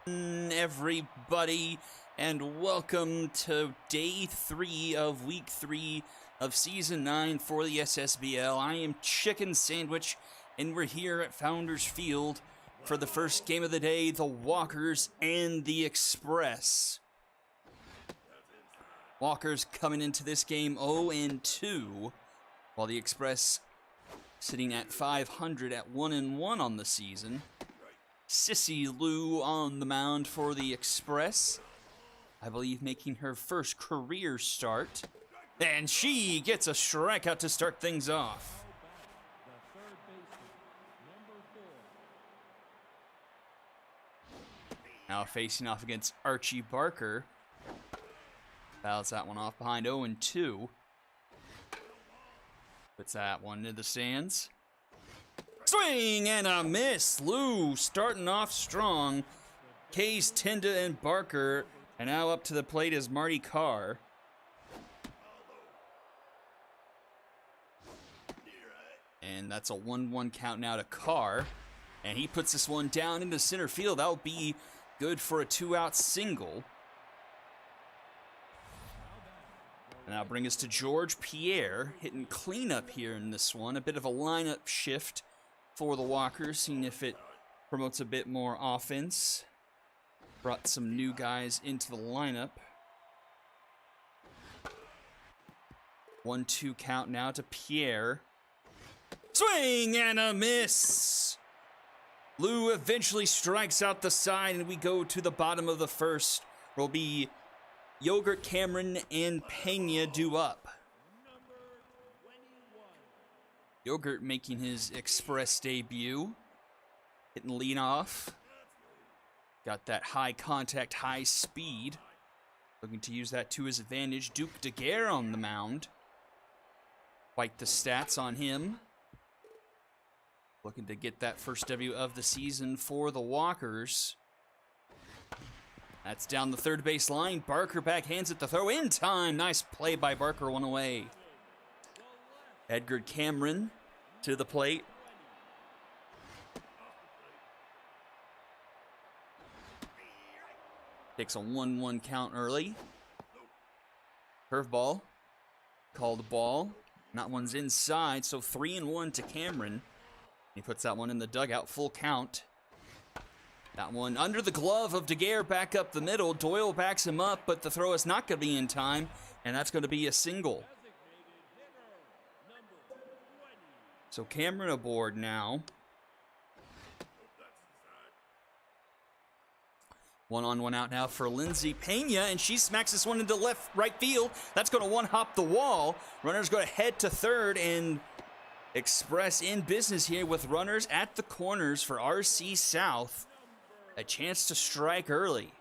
Everybody, and welcome to day 3 of week 3 of season 9 for the Ssbl. I am Chicken Sandwich, and we're here at Founders Field for the first game of the day, the Walkers and the Express. Walkers coming into this game 0-2, while the Express sitting at 500 at 1-1 on the season. Sissy Lou on the mound for the Express, I believe making her first career start. And she gets a strikeout to start things off. Now facing off against Archie Barker. Fouls that one off behind 0-2. Puts that one into the stands. Swing and a miss. Lou starting off strong. Case, Tinda, and Barker. And now up to the plate is Marty Carr. And that's a 1-1 count now to Carr. And he puts this one down into center field. That'll be good for a 2-out single. And that'll bring us to George Pierre hitting cleanup here in this one. A bit of a lineup shift for the Walkers, seeing if it promotes a bit more offense. Brought some new guys into the lineup. 1-2 count now to Pierre. Swing and a miss! Lou eventually strikes out the side, and we go to the bottom of the first. Will be Yogurt, Cameron, and Pena due up. Yogurt making his Express debut. Hitting lead off. Got that high contact, high speed. Looking to use that to his advantage. Duke Daguerre on the mound. Quite the stats on him. Looking to get that first W of the season for the Walkers. That's down the third base line. Barker backhands it, the throw in time. Nice play by Barker, one away. Edgar Cameron to the plate. Takes a 1-1 count early. Curveball. Called ball. That one's inside, so 3-1 to Cameron. He puts that one in the dugout, full count. That one under the glove of Daguerre back up the middle. Doyle backs him up, but the throw is not going to be in time, and that's going to be a single. So Cameron aboard now. 1-on-1 out now for Lindsay Pena, and she smacks this one into right field. That's going to one-hop the wall. Runners go to head to third, and Express in business here with runners at the corners for RC South. A chance to strike early.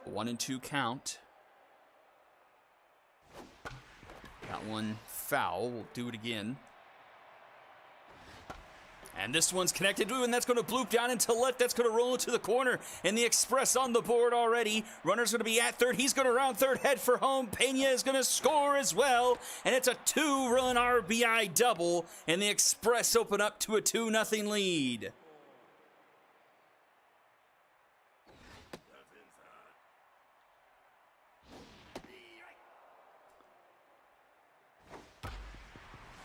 A 1-2 count. That one foul. We'll do it again. And this one's connected to, and that's going to bloop down into left. That's going to roll into the corner, and the Express on the board already. Runner's going to be at third. He's going to round third, head for home. Pena is going to score as well, and it's a 2-run RBI double, and the Express open up to a 2-0 lead.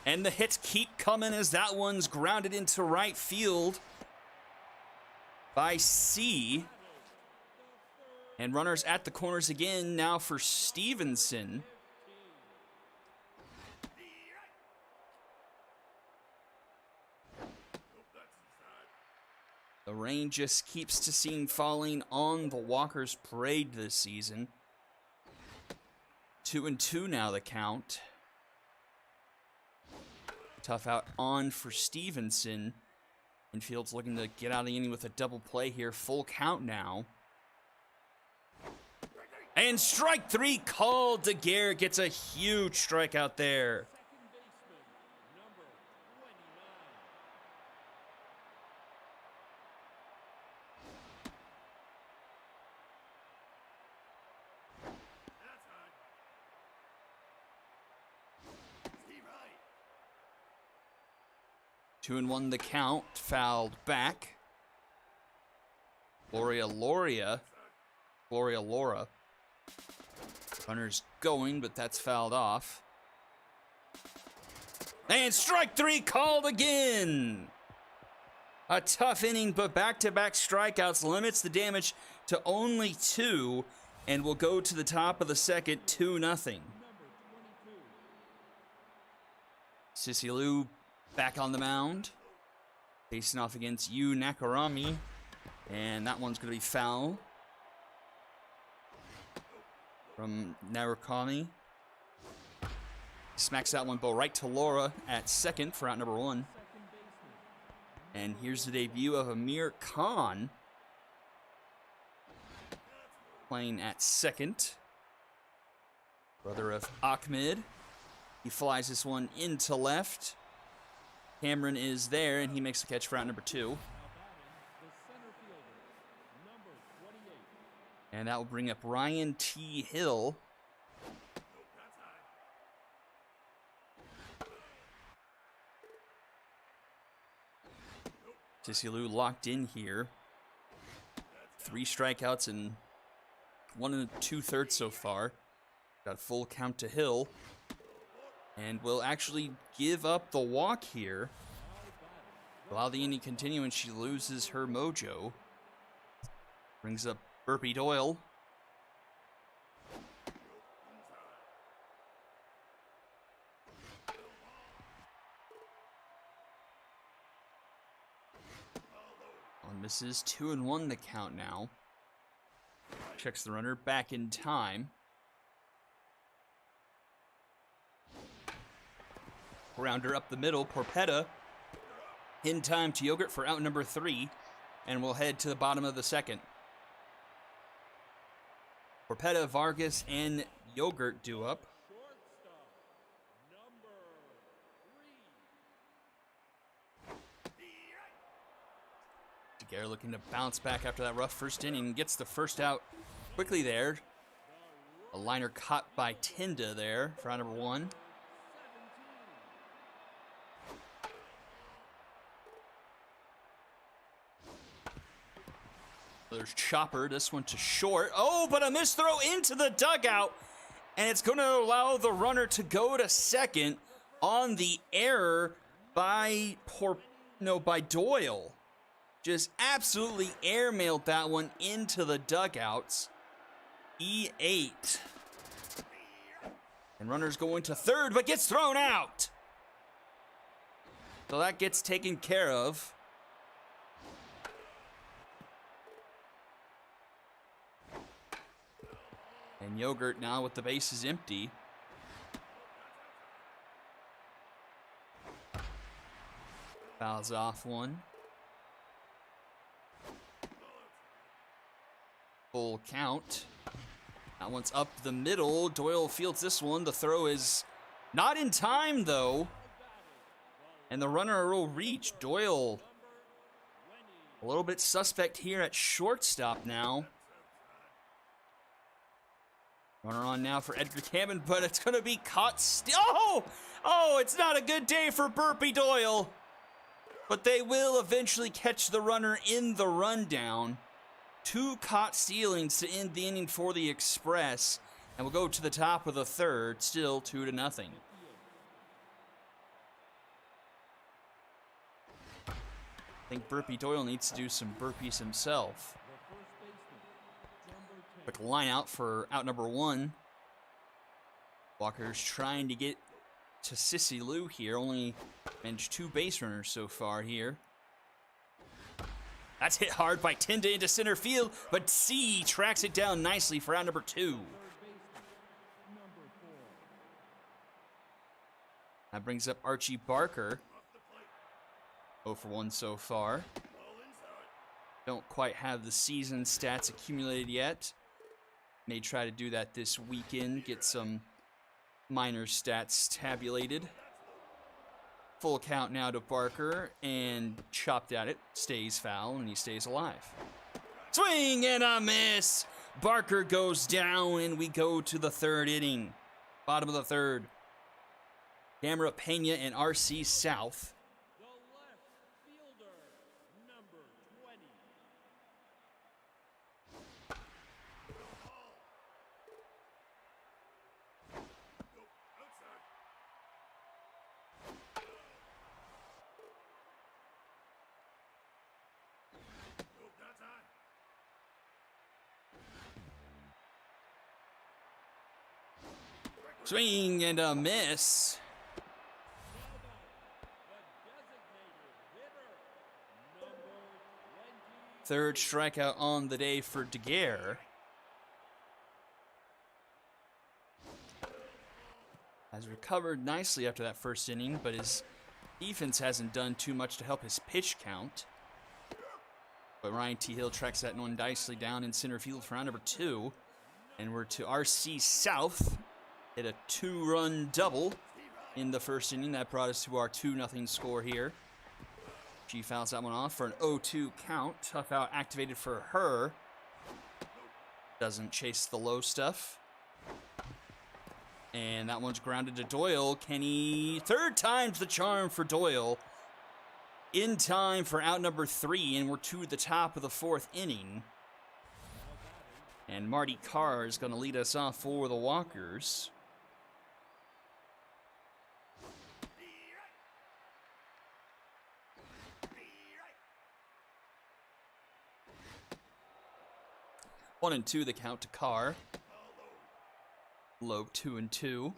And the hits keep coming as that one's grounded into right field by C. And runners at the corners again now for Stevenson. The rain just keeps to seem falling on the Walkers' parade this season. 2-2 now the count. Tough out on for Stevenson. Infield's looking to get out of the inning with a double play here. Full count now. And strike 3 called. Daguerre gets a huge strikeout there. 2-1 the count, fouled back. Gloria Laura. Runner's going, but that's fouled off. And strike 3 called again. A tough inning, but back-to-back strikeouts limits the damage to only 2, and we'll go to the top of the second, 2-0. Sissy Lou back on the mound, facing off against Yu Nakarami, and that one's going to be foul from Narakami. Smacks that one ball right to Laura at second for out number 1. And here's the debut of Amir Khan playing at second. Brother of Ahmed. He flies this one into left. Cameron is there, and he makes the catch for out number 2. And that will bring up Ryan T. Hill. Tisilu locked in here. 3 strikeouts and 1 2/3 so far. Got a full count to Hill. And will actually give up the walk here. Allow the inning continue, and she loses her mojo. Brings up Burpee Doyle. On misses, 2-1 the count now. Checks the runner back in time. Rounder up the middle, Porpetta. In time to Yogurt for out number 3. And we'll head to the bottom of the second. Porpetta, Vargas, and Yogurt due up. Daguerre looking to bounce back after that rough first inning. Gets the first out quickly there. A liner caught by Tinda there for out number 1. There's Chopper, this one to short. Oh, but a missed throw into the dugout. And it's going to allow the runner to go to second on the error by Doyle. Just absolutely airmailed that one into the dugouts. E8. And runner's going to third, but gets thrown out. So that gets taken care of. And Yogurt now with the bases empty. Fouls off one. Full count. That one's up the middle. Doyle fields this one. The throw is not in time, though. And the runner will reach. Doyle a little bit suspect here at shortstop now. Runner on now for Edgar Cameron, but it's going to be caught still. Oh, it's not a good day for Burpee Doyle. But they will eventually catch the runner in the rundown. 2 caught stealings to end the inning for the Express. And we'll go to the top of the third, still 2-0. I think Burpee Doyle needs to do some burpees himself. Quick line out for out number 1. Walker's trying to get to Sissy Lou here. Only benched 2 base runners so far here. That's hit hard by Tinda into center field, but C tracks it down nicely for out number 2. That brings up Archie Barker. 0 for 1 so far. Don't quite have the season stats accumulated yet. May try to do that this weekend, get some minor stats tabulated. Full count now to Barker, and chopped at it. Stays foul, and he stays alive. Swing and a miss! Barker goes down, and we go to the third inning. Bottom of the third. Camera Pena and RC South. Swing and a miss. Third strikeout on the day for Daguerre. Has recovered nicely after that first inning, but his defense hasn't done too much to help his pitch count. But Ryan T. Hill tracks that one nicely down in center field for round number 2. And we're to RC South. Hit a 2-run double in the first inning. That brought us to our 2-0 score here. She fouls that one off for an 0-2 count. Tough out activated for her. Doesn't chase the low stuff. And that one's grounded to Doyle. Kenny, third time's the charm for Doyle. In time for out number 3, and we're to the top of the 4th inning. And Marty Carr is going to lead us off for the Walkers. One and two, the count to Carr. Low 2-2.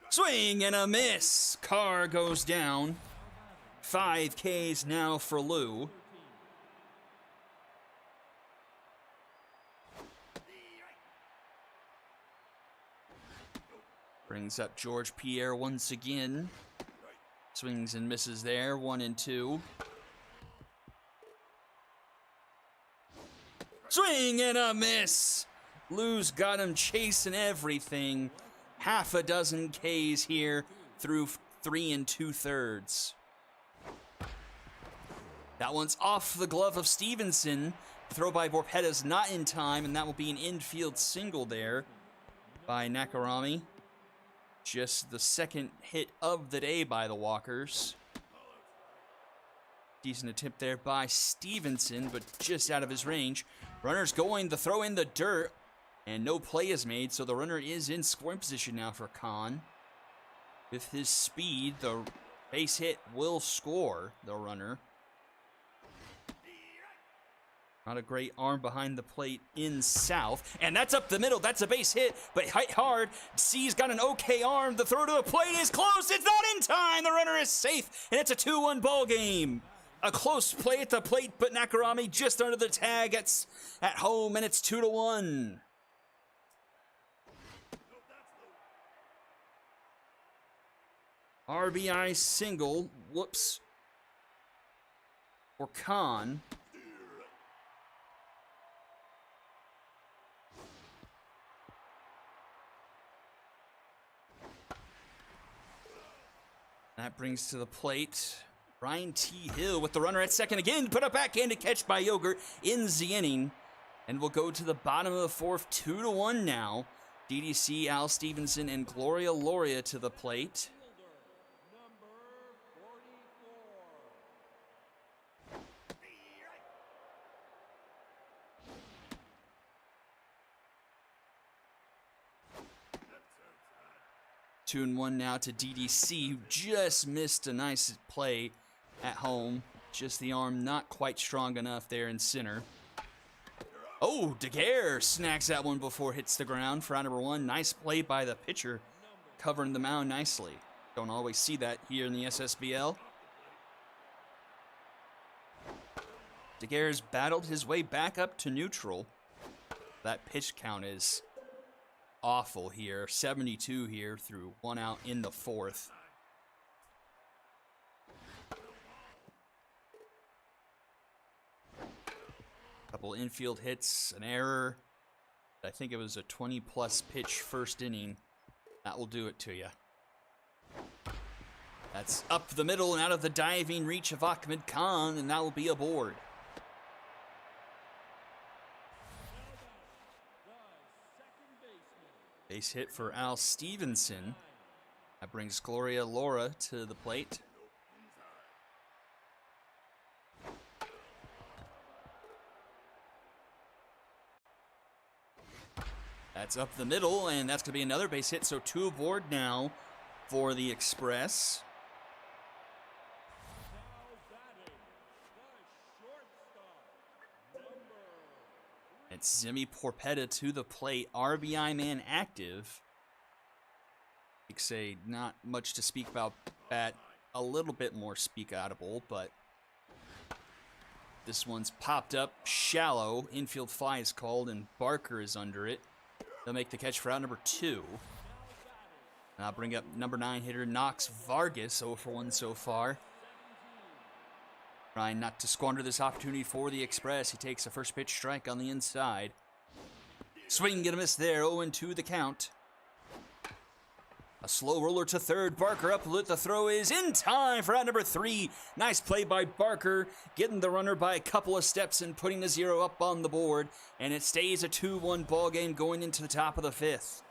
Swing and a miss. Carr goes down. 5 Ks now for Lou. Brings up George Pierre once again. Swings and misses there. 1-2. Swing and a miss. Lou's got him chasing everything. Half a dozen Ks here through 3 2/3. That one's off the glove of Stevenson. Throw by Borpetta's not in time, and that will be an infield single there by Nakarami. Just the second hit of the day by the Walkers. Decent attempt there by Stevenson, but just out of his range. Runner's going to throw in the dirt, and no play is made, so the runner is in scoring position now for Khan. With his speed, the base hit will score the runner. Not a great arm behind the plate in South. And that's up the middle. That's a base hit, but hit hard. C's got an okay arm. The throw to the plate is close. It's not in time. The runner is safe, and it's a 2-1 ball game. A close play at the plate, but Nakarami just under the tag at home, and it's 2-1. RBI single. Whoops. For Khan. That brings to the plate Ryan T. Hill with the runner at second again. Put a backhanded catch by Yogurt in the inning. And we'll go to the bottom of the 4th, 2-1 now. DDC, Al Stevenson, and Gloria Loria to the plate. Two and one now to DDC, who just missed a nice play at home. Just the arm not quite strong enough there in center. Oh, Daguerre snacks that one before it hits the ground for out number 1. Nice play by the pitcher, covering the mound nicely. Don't always see that here in the SSBL. Daguerre's battled his way back up to neutral. That pitch count is awful here. 72 here through 1 out in the 4th. Couple infield hits, an error. I think it was a 20-plus pitch first inning. That will do it to you. That's up the middle and out of the diving reach of Ahmed Khan, and that will be a board. Base hit for Al Stevenson. That brings Gloria Laura to the plate. That's up the middle, and that's going to be another base hit, so 2 aboard now for the Express. It's Zimi Porpetta to the plate, RBI man active. Like say, not much to speak about at a little bit more speak-outable, but this one's popped up shallow. Infield fly is called, and Barker is under it. They'll make the catch for out number 2. And I'll bring up number 9 hitter Knox Vargas, 0 for 1 so far. Trying not to squander this opportunity for the Express. He takes a first pitch strike on the inside. Swing and a miss there, 0-2 the count. A slow roller to third. Barker up with the throw is in time for out number 3. Nice play by Barker, getting the runner by a couple of steps and putting the 0 up on the board. And it stays a 2-1 ball game going into the top of the 5th.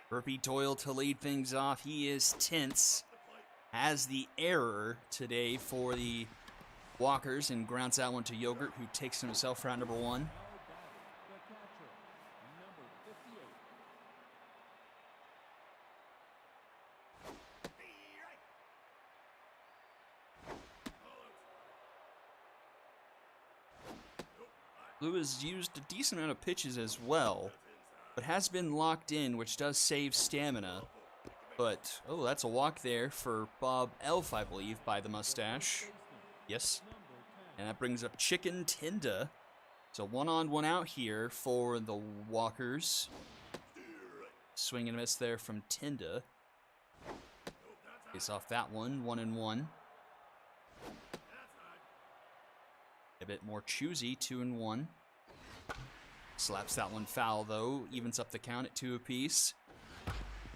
Burpee Doyle to lead things off. He is tense. Has the error today for the Walkers and grounds that one to Yogurt, who takes himself for out number 1. Blue has used a decent amount of pitches as well, but has been locked in, which does save stamina. But, oh, that's a walk there for Bob Elf, I believe, by the mustache. Yes. And that brings up Chicken Tinda. So 1 on, 1 out here for the Walkers. Swing and a miss there from Tinda. Face off that one, 1-1. A bit more choosy, 2-1. Slaps that one foul, though. Evens up the count at 2 apiece.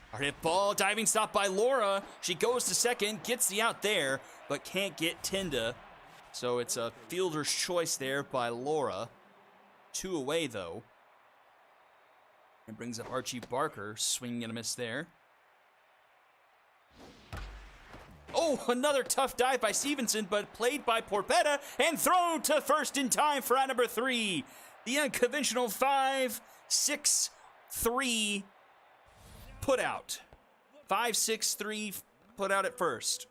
Hard hit ball. Diving stop by Laura. She goes to second. Gets the out there, but can't get Tinda. So it's a fielder's choice there by Laura. 2 away, though. And brings up Archie Barker. Swinging and a miss there. Oh, another tough dive by Stevenson, but played by Porpetta and thrown to first in time for out number 3. The unconventional 5-6-3 put out. 5-6-3 put out at first.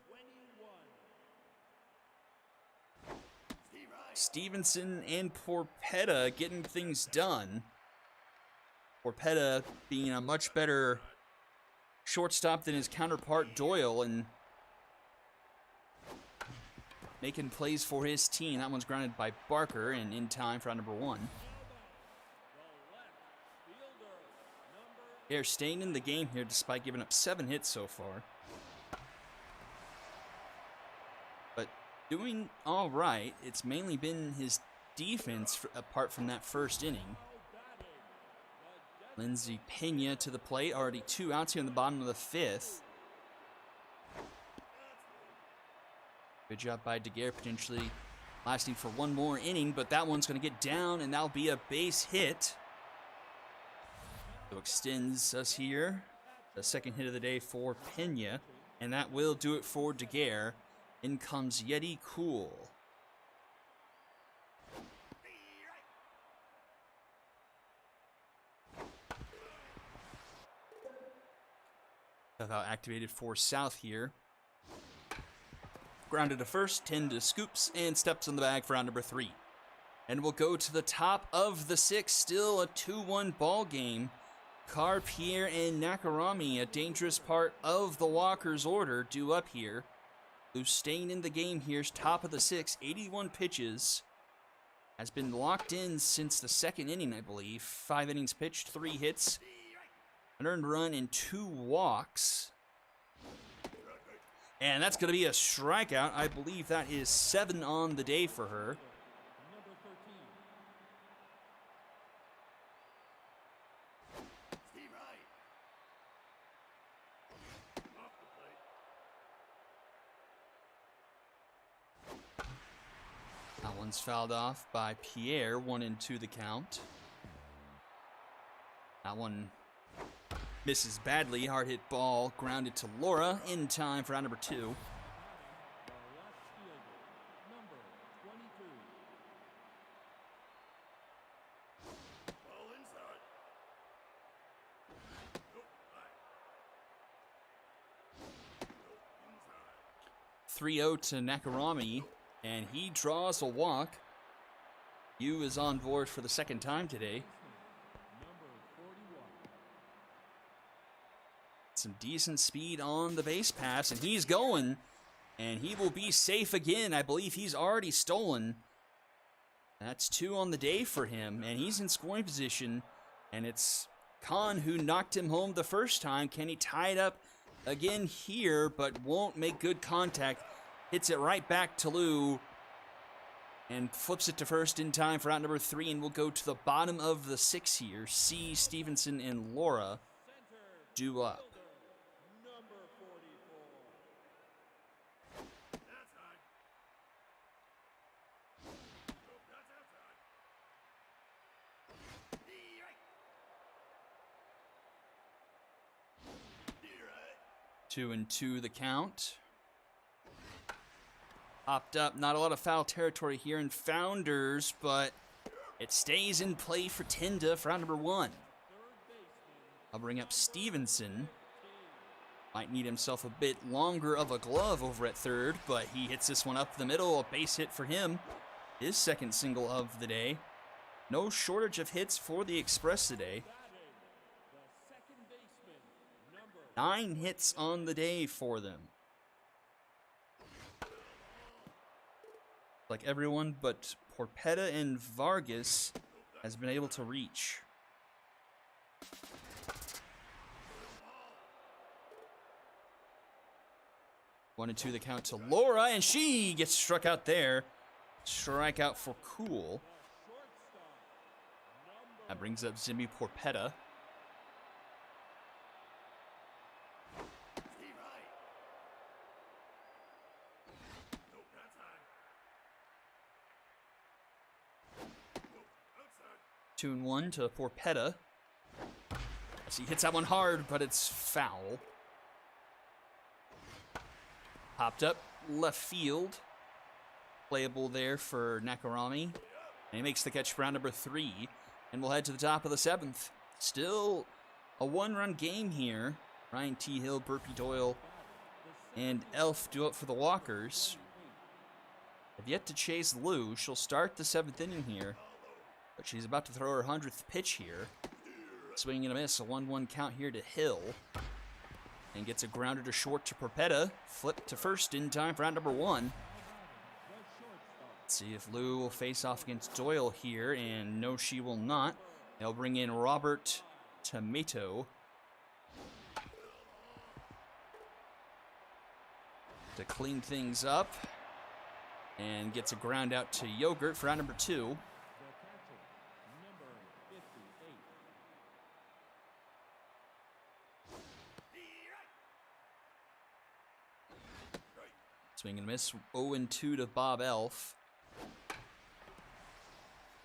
Stevenson and Porpetta getting things done. Porpetta being a much better shortstop than his counterpart Doyle and making plays for his team. That one's grounded by Barker and in time for out number 1. They're staying in the game here despite giving up 7 hits so far. But doing all right. It's mainly been his defense apart from that first inning. Lindsey Pena to the plate. Already 2 outs here in the bottom of the 5th. Good job by Daguerre, potentially lasting for 1 more inning, but that one's going to get down, and that'll be a base hit. So extends us here. The second hit of the day for Pena, and that will do it for Daguerre. In comes Yeti Cool. Without activated for South here. Grounded to first, Tinda scoops and steps on the bag for round number 3. And we'll go to the top of the 6th, still a 2-1 ball game. Carr, Pierre, and Nakarami, a dangerous part of the Walkers' order, due up here. Who's staying in the game here's top of the 6th, 81 pitches. Has been locked in since the 2nd inning, I believe. 5 innings pitched, 3 hits, an earned run, and 2 walks. And that's going to be a strikeout. I believe that is 7 on the day for her. That one's fouled off by Pierre, 1-2 the count. That one misses badly. Hard hit ball grounded to Laura in time for round number 2. (3-0) to Nakarami, and he draws a walk. Yu is on board for the 2nd time today. some decent speed on the base pass, and he's going, and he will be safe again. I believe he's already stolen. That's 2 on the day for him, and he's in scoring position, and it's Khan who knocked him home the first time. Can he tie it up again here, but won't make good contact? Hits it right back to Lou, and flips it to first in time for out number 3, and we'll go to the bottom of the 6 here. C, Stevenson, and Laura due up. 2-2 the count. Hopped up, not a lot of foul territory here in Founders, but it stays in play for Tenda for round number 1. I'll bring up Stevenson. Might need himself a bit longer of a glove over at third, but he hits this one up the middle, a base hit for him. His second single of the day. No shortage of hits for the Express today. 9 hits on the day for them. Like everyone but Porpetta and Vargas has been able to reach. One and 2 the count to Laura, and she gets struck out there. Strikeout for Cool. That brings up Zimmy Porpetta. Two and 1 to Porpetta. As he hits that one hard, but it's foul. Popped up left field. Playable there for Nakarami. And he makes the catch for round number 3. And we'll head to the top of the 7th. Still a 1-run game here. Ryan T. Hill, Burpee Doyle, and Elf do up for the Walkers. Have yet to chase Lou. She'll start the 7th inning here. But she's about to throw her 100th pitch here. Swing and a miss. A 1-1 count here to Hill. And gets a grounder to short to Porpetta. Flip to first in time for round number 1. Let's see if Lou will face off against Doyle here. And no, she will not. They'll bring in Robert Tomato to clean things up. And gets a ground out to Yogurt for round number 2. Swing and miss. 0-2 to Bob Elf.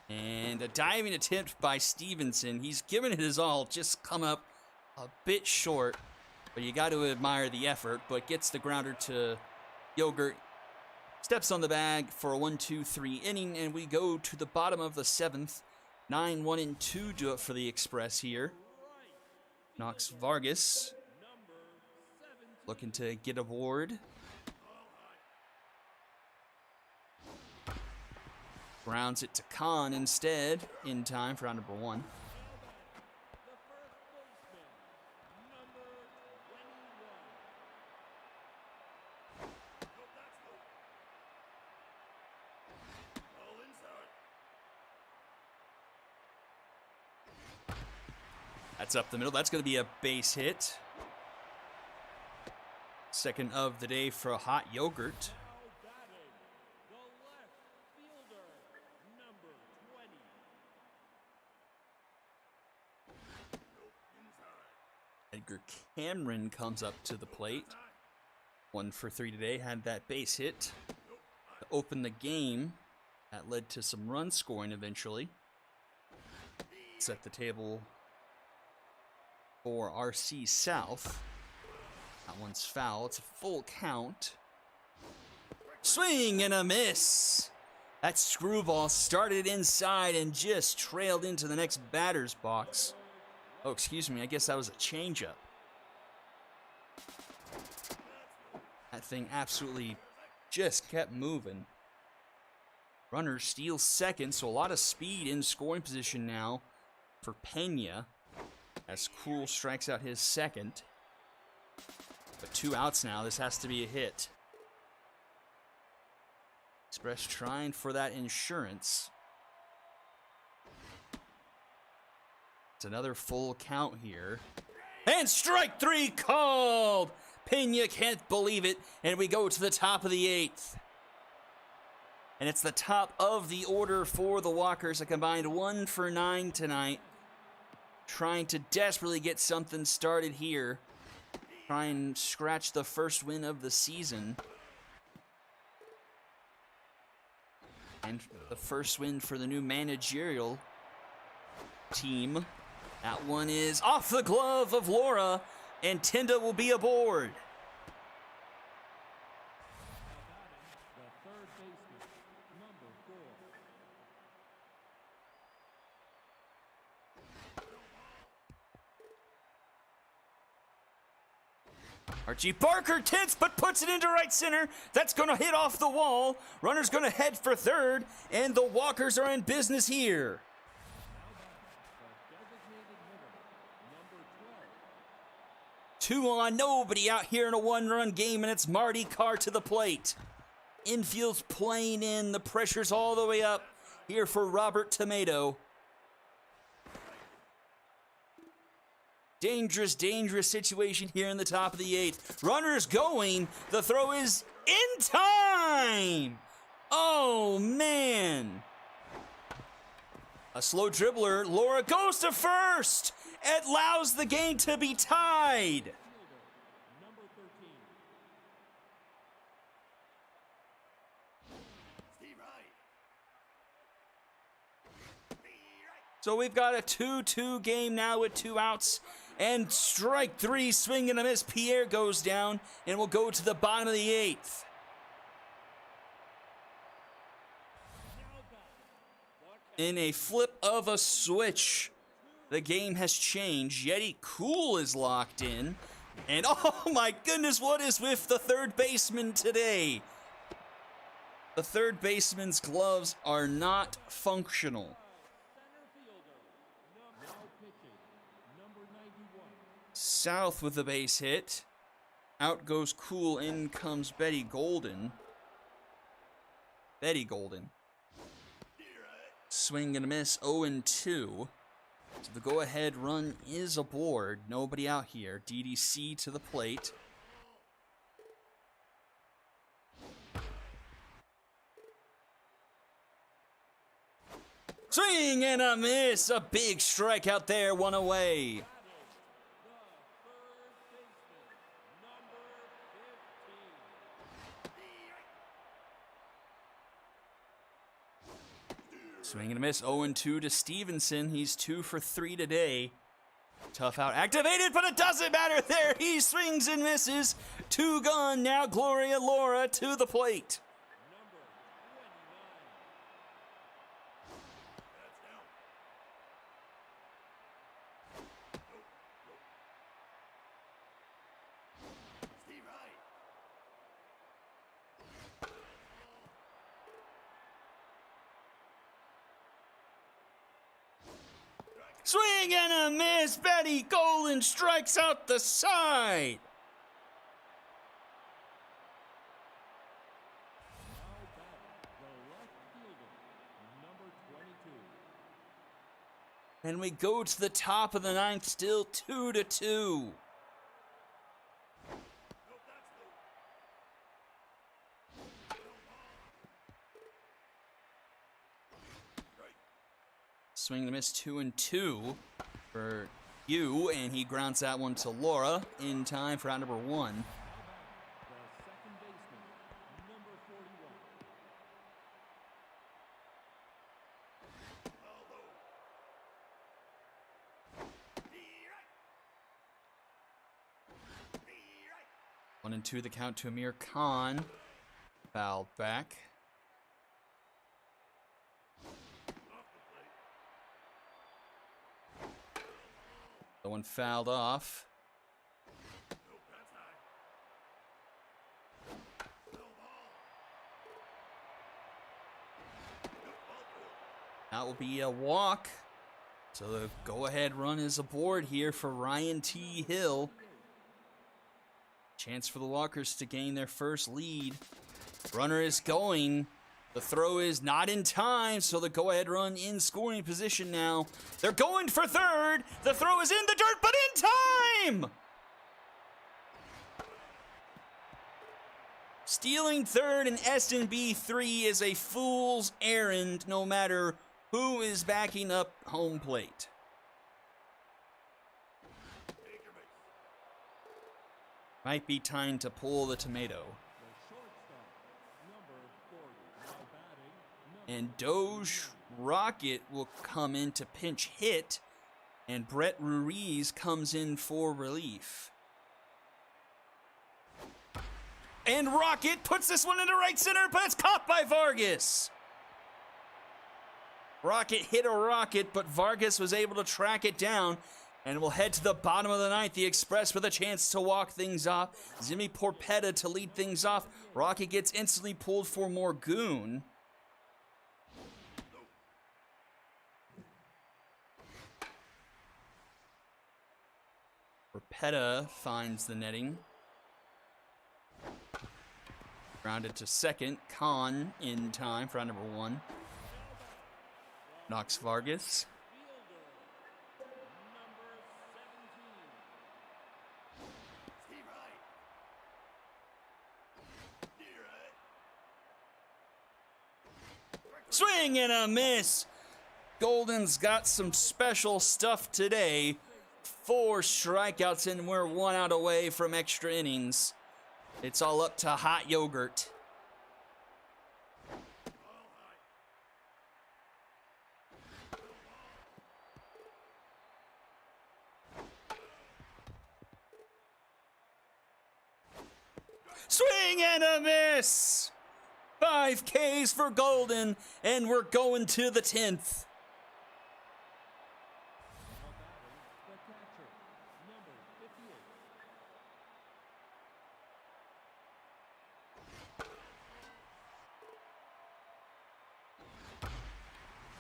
And a diving attempt by Stevenson. He's given it his all. Just come up a bit short. But you got to admire the effort. But gets the grounder to Yogurt. Steps on the bag for a 1-2-3 inning. And we go to the bottom of the 7th. 9-1-2 do it for the Express here. Knox Vargas looking to get aboard. Grounds it to Khan instead, in time for round number 1. That's up the middle. That's going to be a base hit. Second of the day for a Hot Yogurt. Edgar Cameron comes up to the plate. 1 for 3 today, had that base hit to open the game. That led to some run scoring eventually. Set the table for RC South. That one's foul. It's a full count. Swing and a miss. That screwball started inside and just trailed into the next batter's box. Oh, excuse me, I guess that was a changeup. That thing absolutely just kept moving. Runner steals second, so a lot of speed in scoring position now for Pena. As Cool strikes out his second. But 2 outs now. This has to be a hit. Express trying for that insurance. It's another full count here. And strike 3 called! Pena can't believe it. And we go to the top of the 8th. And it's the top of the order for the Walkers. A combined 1 for 9 tonight. Trying to desperately get something started here. Try and scratch the first win of the season. And the first win for the new managerial team. That one is off the glove of Laura, and Tinda will be aboard. Archie Barker tints, but puts it into right center. That's going to hit off the wall. Runner's going to head for third, and the Walkers are in business here. 2 on, nobody out here in a 1-run game, and it's Marty Carr to the plate. Infield's playing in, the pressure's all the way up here for Robert Tomato. Dangerous, dangerous situation here in the top of the 8th. Runner's going, the throw is in time! Oh, man. A slow dribbler, Laura goes to first! It allows the game to be tied. So we've got a 2-2 game now with 2 outs. And strike 3, swing and a miss. Pierre goes down, and we'll go to the bottom of the 8th. In a flip of a switch, the game has changed. Yeti Cool is locked in. And oh my goodness, what is with the third baseman today? The third baseman's gloves are not functional. South with the base hit. Out goes Cool, in comes Betty Golden. Betty Golden. Swing and a miss, 0-2. So the go-ahead run is aboard. Nobody out here. DDC to the plate. Swing and a miss. A big strikeout there, 1 away. Swing and a miss, 0-2 to Stevenson. He's 2 for 3 today. Tough out activated, but it doesn't matter there. He swings and misses. 2 gone. Now Gloria Laura to the plate. Swing and a miss. Betty Golden strikes out the side. And we go to the top of the 9th, still 2-2. Swing and a miss, 2-2 for Hugh, and he grounds that one to Laura in time for out number 1. One and 2, the count to Amir Khan. Fouled back. The one fouled off. That will be a walk. So the go-ahead run is aboard here for Ryan T. Hill. Chance for the Walkers to gain their first lead. Runner is going. The throw is not in time, so the go-ahead run in scoring position now. They're going for third. The throw is in the dirt, but in time! Stealing third in Ssbl 3 is a fool's errand, no matter who is backing up home plate. Might be time to pull the tomato. And Doge Rocket will come in to pinch hit, and Brett Ruiz comes in for relief. And Rocket puts this one into right center, but it's caught by Vargas. Rocket hit a rocket, but Vargas was able to track it down, and we'll head to the bottom of the ninth. The Express with a chance to walk things off. Zimmy Porpetta to lead things off. Rocket gets instantly pulled for Morgoon. Porpetta finds the netting. Grounded to second. Khan in time for number 1. Knocks Vargas. Swing and a miss. Golden's got some special stuff today. 4 strikeouts, and we're 1 out away from extra innings. It's all up to hot yogurt. Swing and a miss. 5 Ks for Golden, and we're going to the 10th.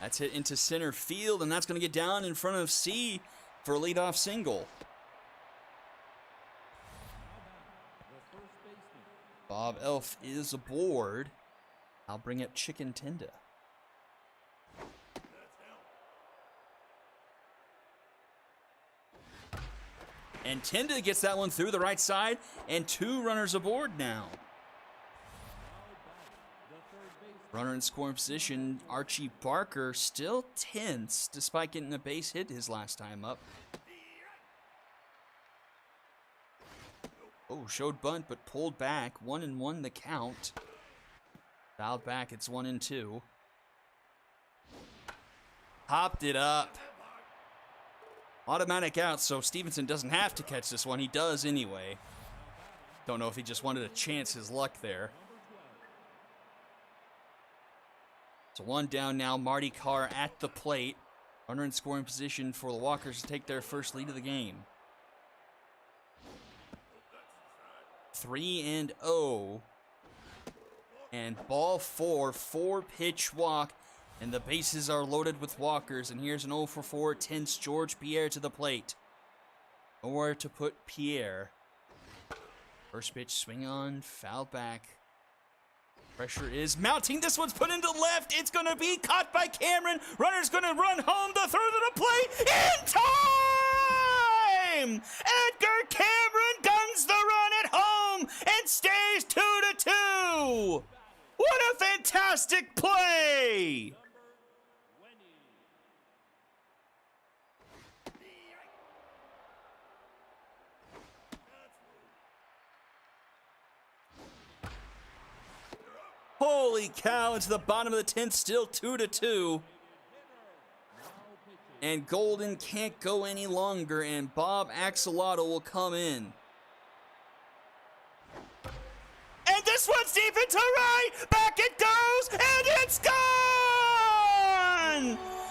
That's hit into center field, and that's going to get down in front of C for a leadoff single. Bob Elf is aboard. I'll bring up Chicken Tenda. And Tenda gets that one through the right side, and 2 runners aboard now. Runner in scoring position, Archie Barker, still tense despite getting a base hit his last time up. Oh, showed bunt but pulled back. 1-1 the count. Fouled back, it's 1-2. Hopped it up. Automatic out, so Stevenson doesn't have to catch this one. He does anyway. Don't know if he just wanted to chance his luck there. So 1 down now. Marty Carr at the plate. Runner in scoring position for the Walkers to take their first lead of the game. 3-0. And ball 4, 4-pitch walk. And the bases are loaded with Walkers. And here's an 0 for 4. Tense George Pierre to the plate. Nowhere to put Pierre. First pitch, swing on, foul back. Pressure is mounting. This one's put into left. It's going to be caught by Cameron. Runner's going to run home. The throw to the plate. In time! Edgar Cameron guns the run at home and stays 2-2. What a fantastic play! Holy cow, into the bottom of the 10th, still 2-2. And Golden can't go any longer, and Bob Axolotl will come in. And this one's deep into right, back it goes, and it's gone!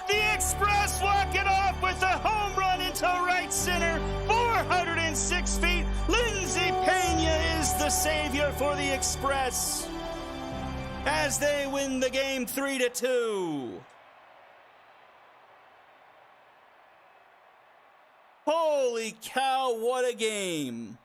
The Express walk it off with a home run into right center, 406 feet. Lindsay Pena is the savior for the Express as they win the game 3-2. Holy cow, what a game.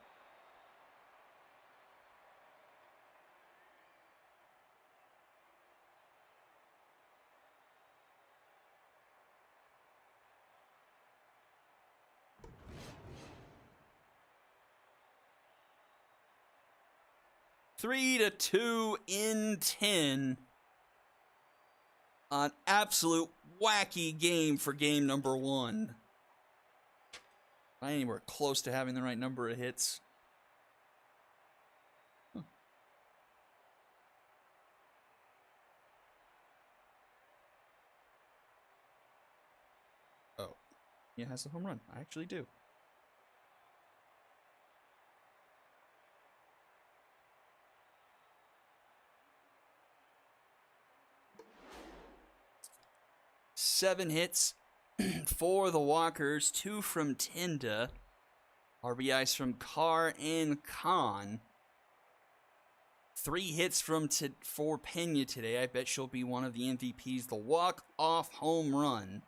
3-2 in 10. An absolute wacky game for game number 1. Not anywhere close to having the right number of hits. Oh, he has a home run. I actually do. Seven hits for the Walkers, 2 from Tinda, RBIs from Carr and Khan. 3 hits for Pena today. I bet she'll be one of the MVPs. The walk-off home run.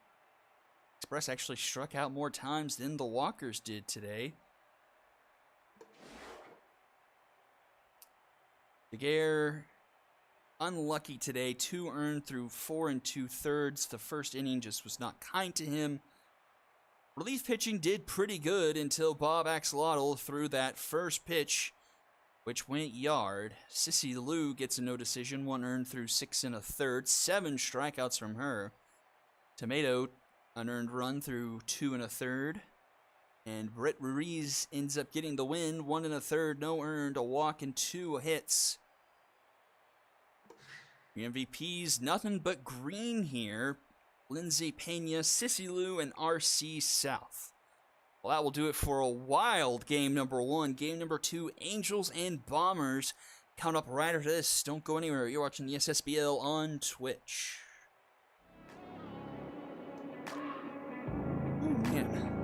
Express actually struck out more times than the Walkers did today. Daguerre, unlucky today. 2 earned through 4 2/3. The first inning just was not kind to him. Relief pitching did pretty good until Bob Axolotl threw that first pitch, which went yard. Sissy Lou gets a no decision. 1 earned through 6 1/3. 7 strikeouts from her. Tomato, unearned run through 2 1/3. And Brett Ruiz ends up getting the win. 1 1/3, no earned, a walk, and 2 hits. The MVPs, nothing but green here. Lindsay Pena, Sissy Lou, and RC South. Well, that will do it for a wild game number 1. Game number 2, Angels and Bombers. Coming up right after this. Don't go anywhere. You're watching the Ssbl on Twitch. Ooh, man.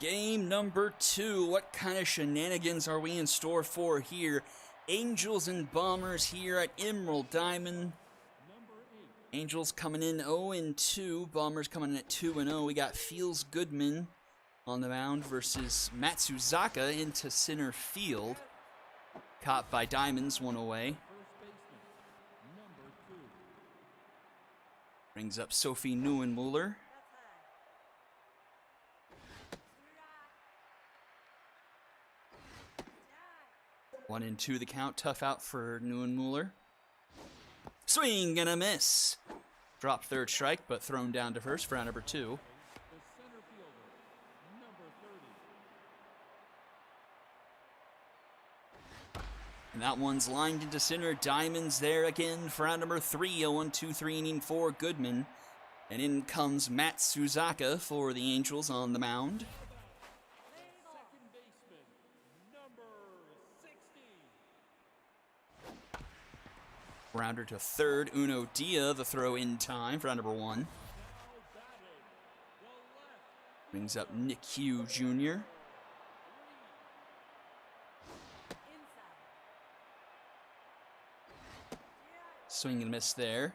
Game number 2. What kind of shenanigans are we in store for here? Angels and Bombers here at Emerald Diamond. Angels coming in 0-2. Bombers coming in at 2-0. We got Feels Goodman on the mound versus Matsuzaka into center field. Caught by Diamonds, one away. Brings up Sophie Neuenmuller. 1-2 the count. Tough out for Neuenmuller. Swing and a miss. Dropped third strike, but thrown down to first for round number 2. And that one's lined into center. Diamonds there again for round number 3. A 1-2-3 inning for Goodman. And in comes Matsuzaka for the Angels on the mound. Rounder to third. Uno Dia, the throw in time for round number 1. Brings up Nick Hugh Jr. Swing and miss there.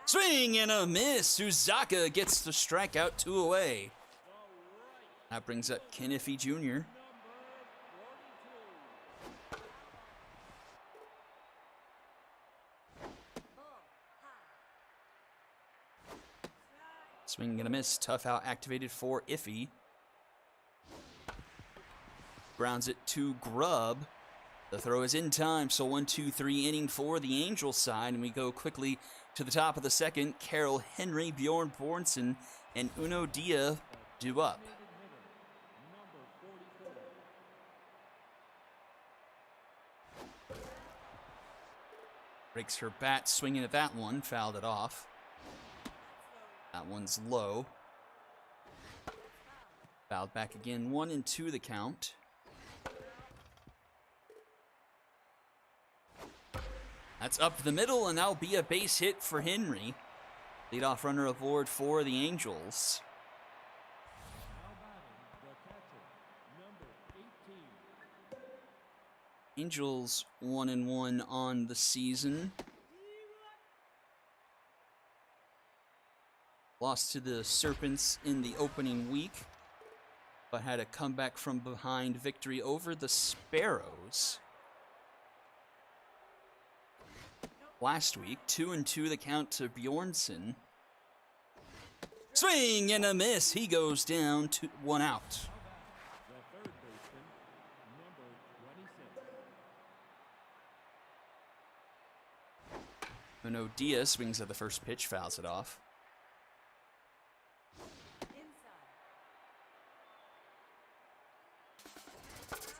Swing and a miss. Suzaka gets the strikeout, 2 away. That brings up Keniffy Jr. Swing and a miss. Tough out activated for Iffy. Grounds it to Grubb. The throw is in time, so 1-2-3 inning for the Angels side, and we go quickly to the top of the second. Carol Henry, Bjorn Bornson, and Uno Dia due up. Breaks her bat, swinging at that one, fouled it off. That one's low. Fouled back again, 1-2 the count. That's up the middle, and that'll be a base hit for Henry. Leadoff runner aboard for the Angels. Angels 1-1 on the season. Lost to the Serpents in the opening week, but had a comeback from behind victory over the Sparrows last week. 2-2 the count to Bjornson. Swing and a miss. He goes down to 1 out. Uno Diaz swings at the first pitch, fouls it off.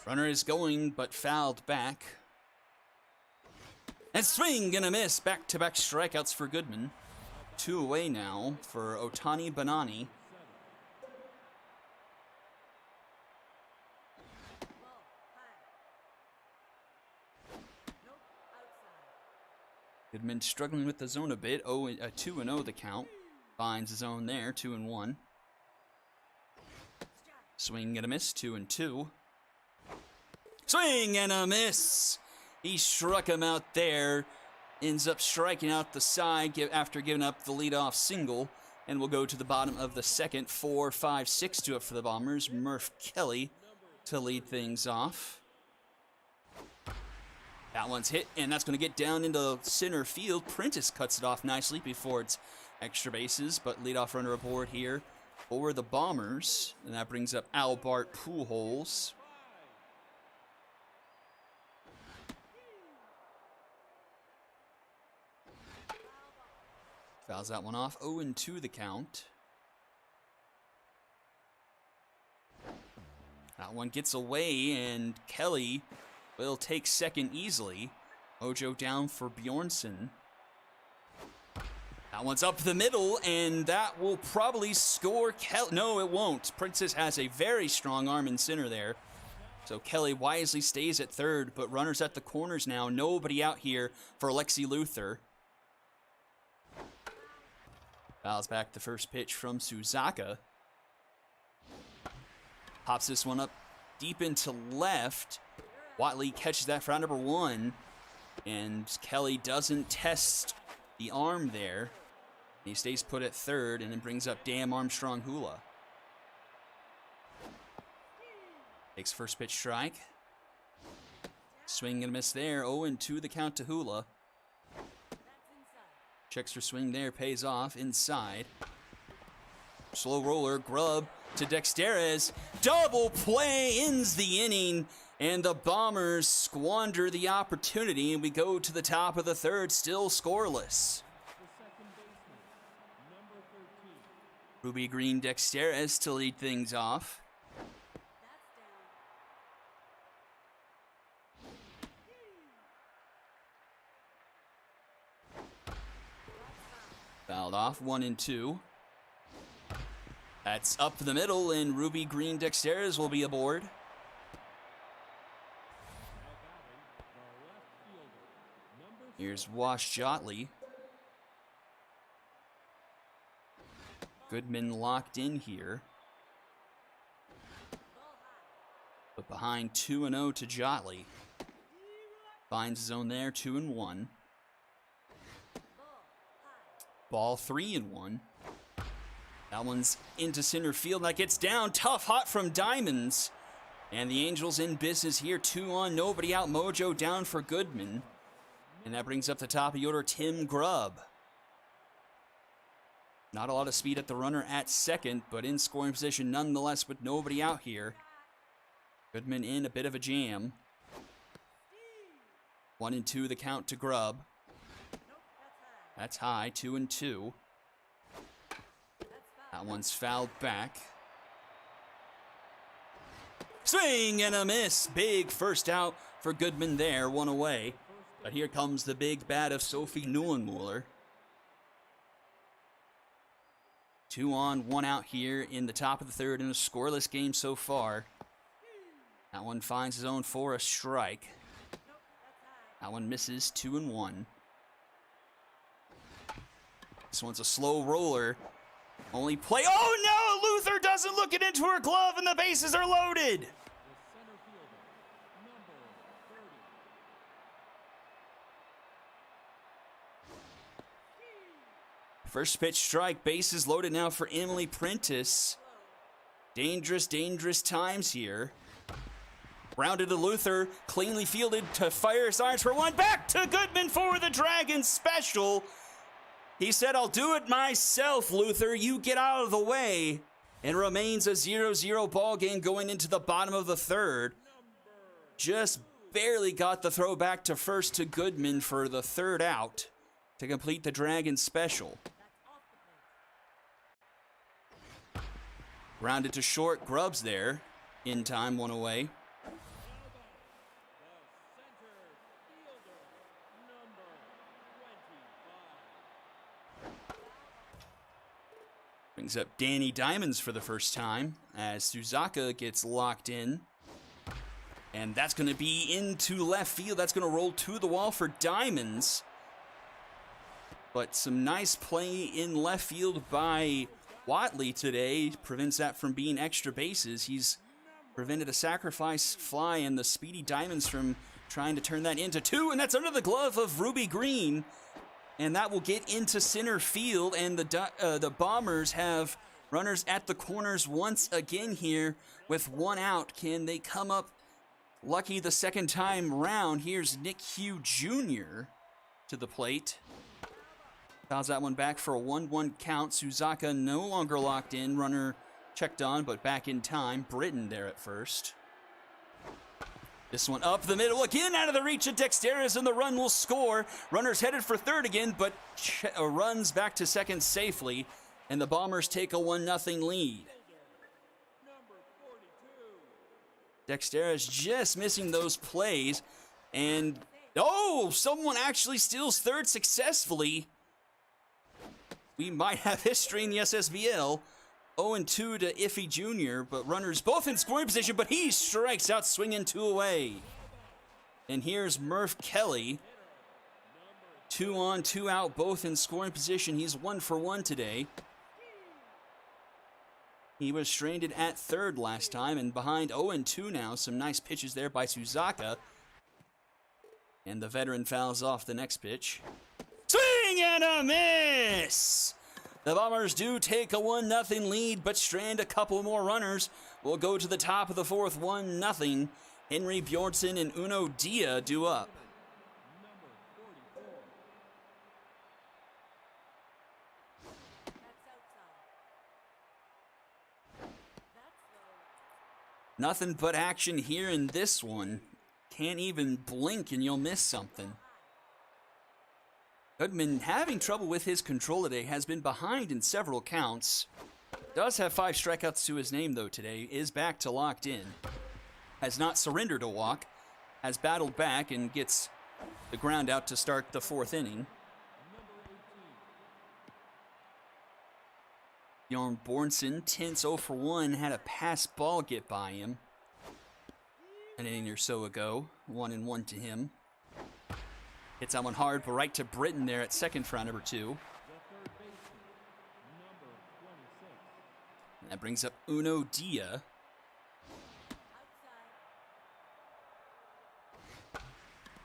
Runner is going, but fouled back. And swing and a miss. Back-to-back strikeouts for Goodman. 2 away now for Otani Banani. Goodman struggling with the zone a bit. 2-0 the count. Finds the zone there. 2-1. Swing and a miss. 2-2. Swing and a miss. He struck him out there. Ends up striking out the side after giving up the leadoff single. And we'll go to the bottom of the second. 4-5-6 to it for the Bombers. Murph Kelly to lead things off. That one's hit, and that's going to get down into center field. Prentice cuts it off nicely before it's extra bases, but leadoff runner aboard here for the Bombers. And that brings up Albart Pujols. Fouls that one off. 0-2 the count. That one gets away, and Kelly will take second easily. Mojo down for Bjornson. That one's up the middle, and that will probably score Kelly. No, it won't. Princess has a very strong arm in center there. So Kelly wisely stays at third, but runners at the corners now. Nobody out here for Lexi Luther. Fouls back the first pitch from Suzaka. Pops this one up deep into left. Watley catches that for out number 1. And Kelly doesn't test the arm there. He stays put at third and then brings up Dan Armstrong Hula. Takes first pitch strike. Swing and a miss there. 0-2 the count to Hula. Checks for swing there, pays off inside. Slow roller, Grubb to Dexterez. Double play ends the inning, and the Bombers squander the opportunity, and we go to the top of the third, still scoreless. Ruby Green Dexterez to lead things off. Fouled off, 1-2. That's up the middle, and Ruby Green Dexterez will be aboard. Here's Wash Jotley. Goodman locked in here. But behind 2-0 to Jotley. Finds his own there, 2-1. Ball 3-1. That one's into center field. That gets down. Tough hot from Diamonds. And the Angels in business here. 2 on, nobody out. Mojo down for Goodman. And that brings up the top of the order, Tim Grubb. Not a lot of speed at the runner at second, but in scoring position nonetheless with nobody out here. Goodman in a bit of a jam. 1-2 the count to Grubb. That's high, 2-2. That one's fouled back. Swing and a miss. Big first out for Goodman there, 1 away. But here comes the big bat of Sophie Neuenmuller. 2 on, 1 out here in the top of the third in a scoreless game so far. That one finds his own for a strike. That one misses, 2-1. This one's a slow roller. Only play. Oh no! Luther doesn't look it into her glove, and the bases are loaded. First pitch strike, bases loaded now for Emily Prentice. Dangerous, dangerous times here. Rounded to Luther, cleanly fielded to fire signs for 1. Back to Goodman for the Dragons special. He said, I'll do it myself, Luther. You get out of the way. And remains a 0-0 ball game going into the bottom of the third. Just barely got the throw back to first to Goodman for the third out to complete the Dragons special. Rounded to short, Grubbs there. In time, 1 away. Brings up Danny Diamonds for the first time as Suzaka gets locked in. And that's going to be into left field. That's going to roll to the wall for Diamonds. But some nice play in left field by Watley today prevents that from being extra bases. He's prevented a sacrifice fly and the speedy Diamonds from trying to turn that into 2. And that's under the glove of Ruby Green. And that will get into center field, and the Bombers have runners at the corners once again here with 1 out. Can they come up lucky the second time round? Here's Nick Hugh Jr. to the plate. Fouls that one back for a 1-1 count. Suzaka no longer locked in. Runner checked on, but back in time. Britton there at first. This one up the middle, again out of the reach of Dexterez, and the run will score. Runner's headed for third again, but runs back to second safely, and the Bombers take a 1-0 lead. Dexterez just missing those plays, and oh, someone actually steals third successfully. We might have history in the SSBL. 0-2 to Iffy Jr., but runners both in scoring position, but he strikes out swinging 2 away. And here's Murph Kelly. 2 on, 2 out, both in scoring position. He's 1 for 1 today. He was stranded at third last time and behind 0-2 now. Some nice pitches there by Suzaka. And the veteran fouls off the next pitch. Swing and a miss! The Bombers do take a 1-0 lead, but strand a couple more runners. We'll go to the top of the fourth, 1-0. Henry Bjornsson and Uno Dia due up. Nothing but action here in this one. Can't even blink and you'll miss something. Goodman, having trouble with his control today, has been behind in several counts. Does have 5 strikeouts to his name, though, today. Is back to locked in. Has not surrendered a walk. Has battled back and gets the ground out to start the 4th inning. Bjorn Bornson, tense 0 for 1, had a pass ball get by him an inning or so ago. 1-1 to him. Hits that one hard, but right to Britton there at second for number 2. And that brings up Uno Dia.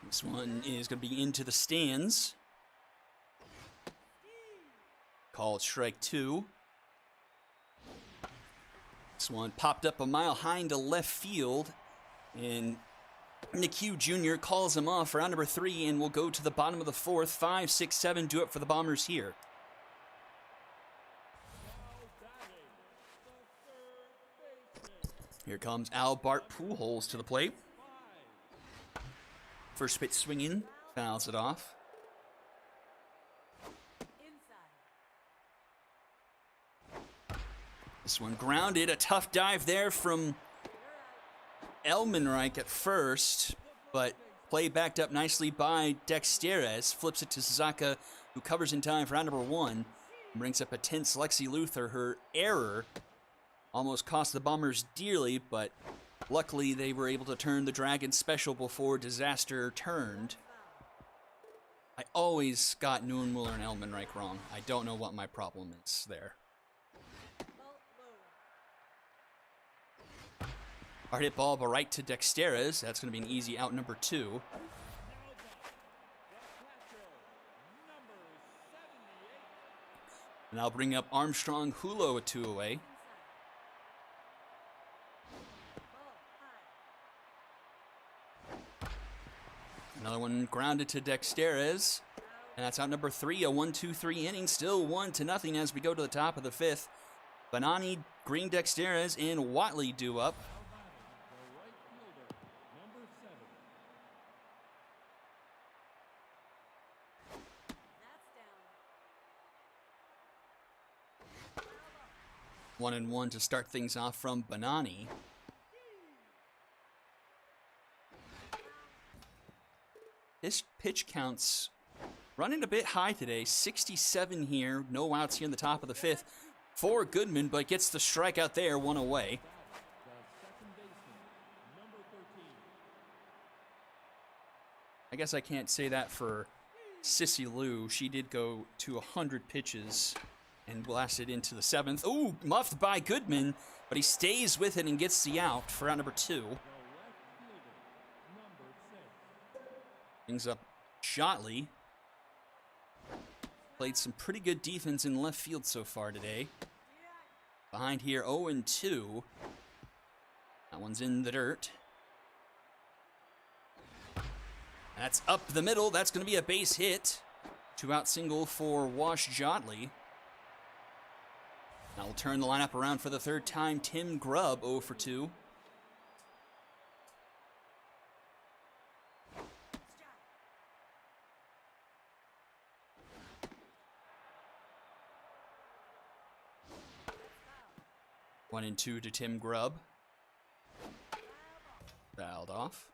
This one is going to be into the stands. Called strike 2. This one popped up a mile high into left field, and Nick Hugh Jr. calls him off for round number 3, and we'll go to the bottom of the 4th. 5, 6, 7 do it for the Bombers here. Here comes Albert Pujols to the plate. First pitch swinging, fouls it off. This one grounded, a tough dive there from Elmenreich at first, but play backed up nicely by Dexteres. Flips it to Suzaka, who covers in time for round number 1. Brings up a tense Lexi Luther. Her error almost cost the Bombers dearly, but luckily they were able to turn the Dragons special before disaster turned. I always got Neuenmuller and Elmenreich wrong. I don't know what my problem is there. Hard hit ball, but right to Dexteres. That's going to be an easy out, number 2. And I'll bring up Armstrong Hulo at 2 away. Another one grounded to Dexteres. And that's out number 3, a 1-2-3 inning. Still 1-0 as we go to the top of the 5th. Banani, Green, Dexteres, and Watley due up. One and one to start things off from Banani. This pitch counts running a bit high today. 67 here. No outs here in the top of the 5th for Goodman, but gets the strikeout there, 1 away. I guess I can't say that for Sissy Lou. She did go to 100 pitches and blasted into the 7th. Ooh, muffed by Goodman, but he stays with it and gets the out for out number 2. Brings up Shotley. Played some pretty good defense in left field so far today. Behind here, 0-2. That one's in the dirt. That's up the middle. That's going to be a base hit. 2-out single for Wash Jotley. Now we'll turn the lineup around for the 3rd time. Tim Grubb, 0 for 2. One and 2 to Tim Grubb. Fouled off.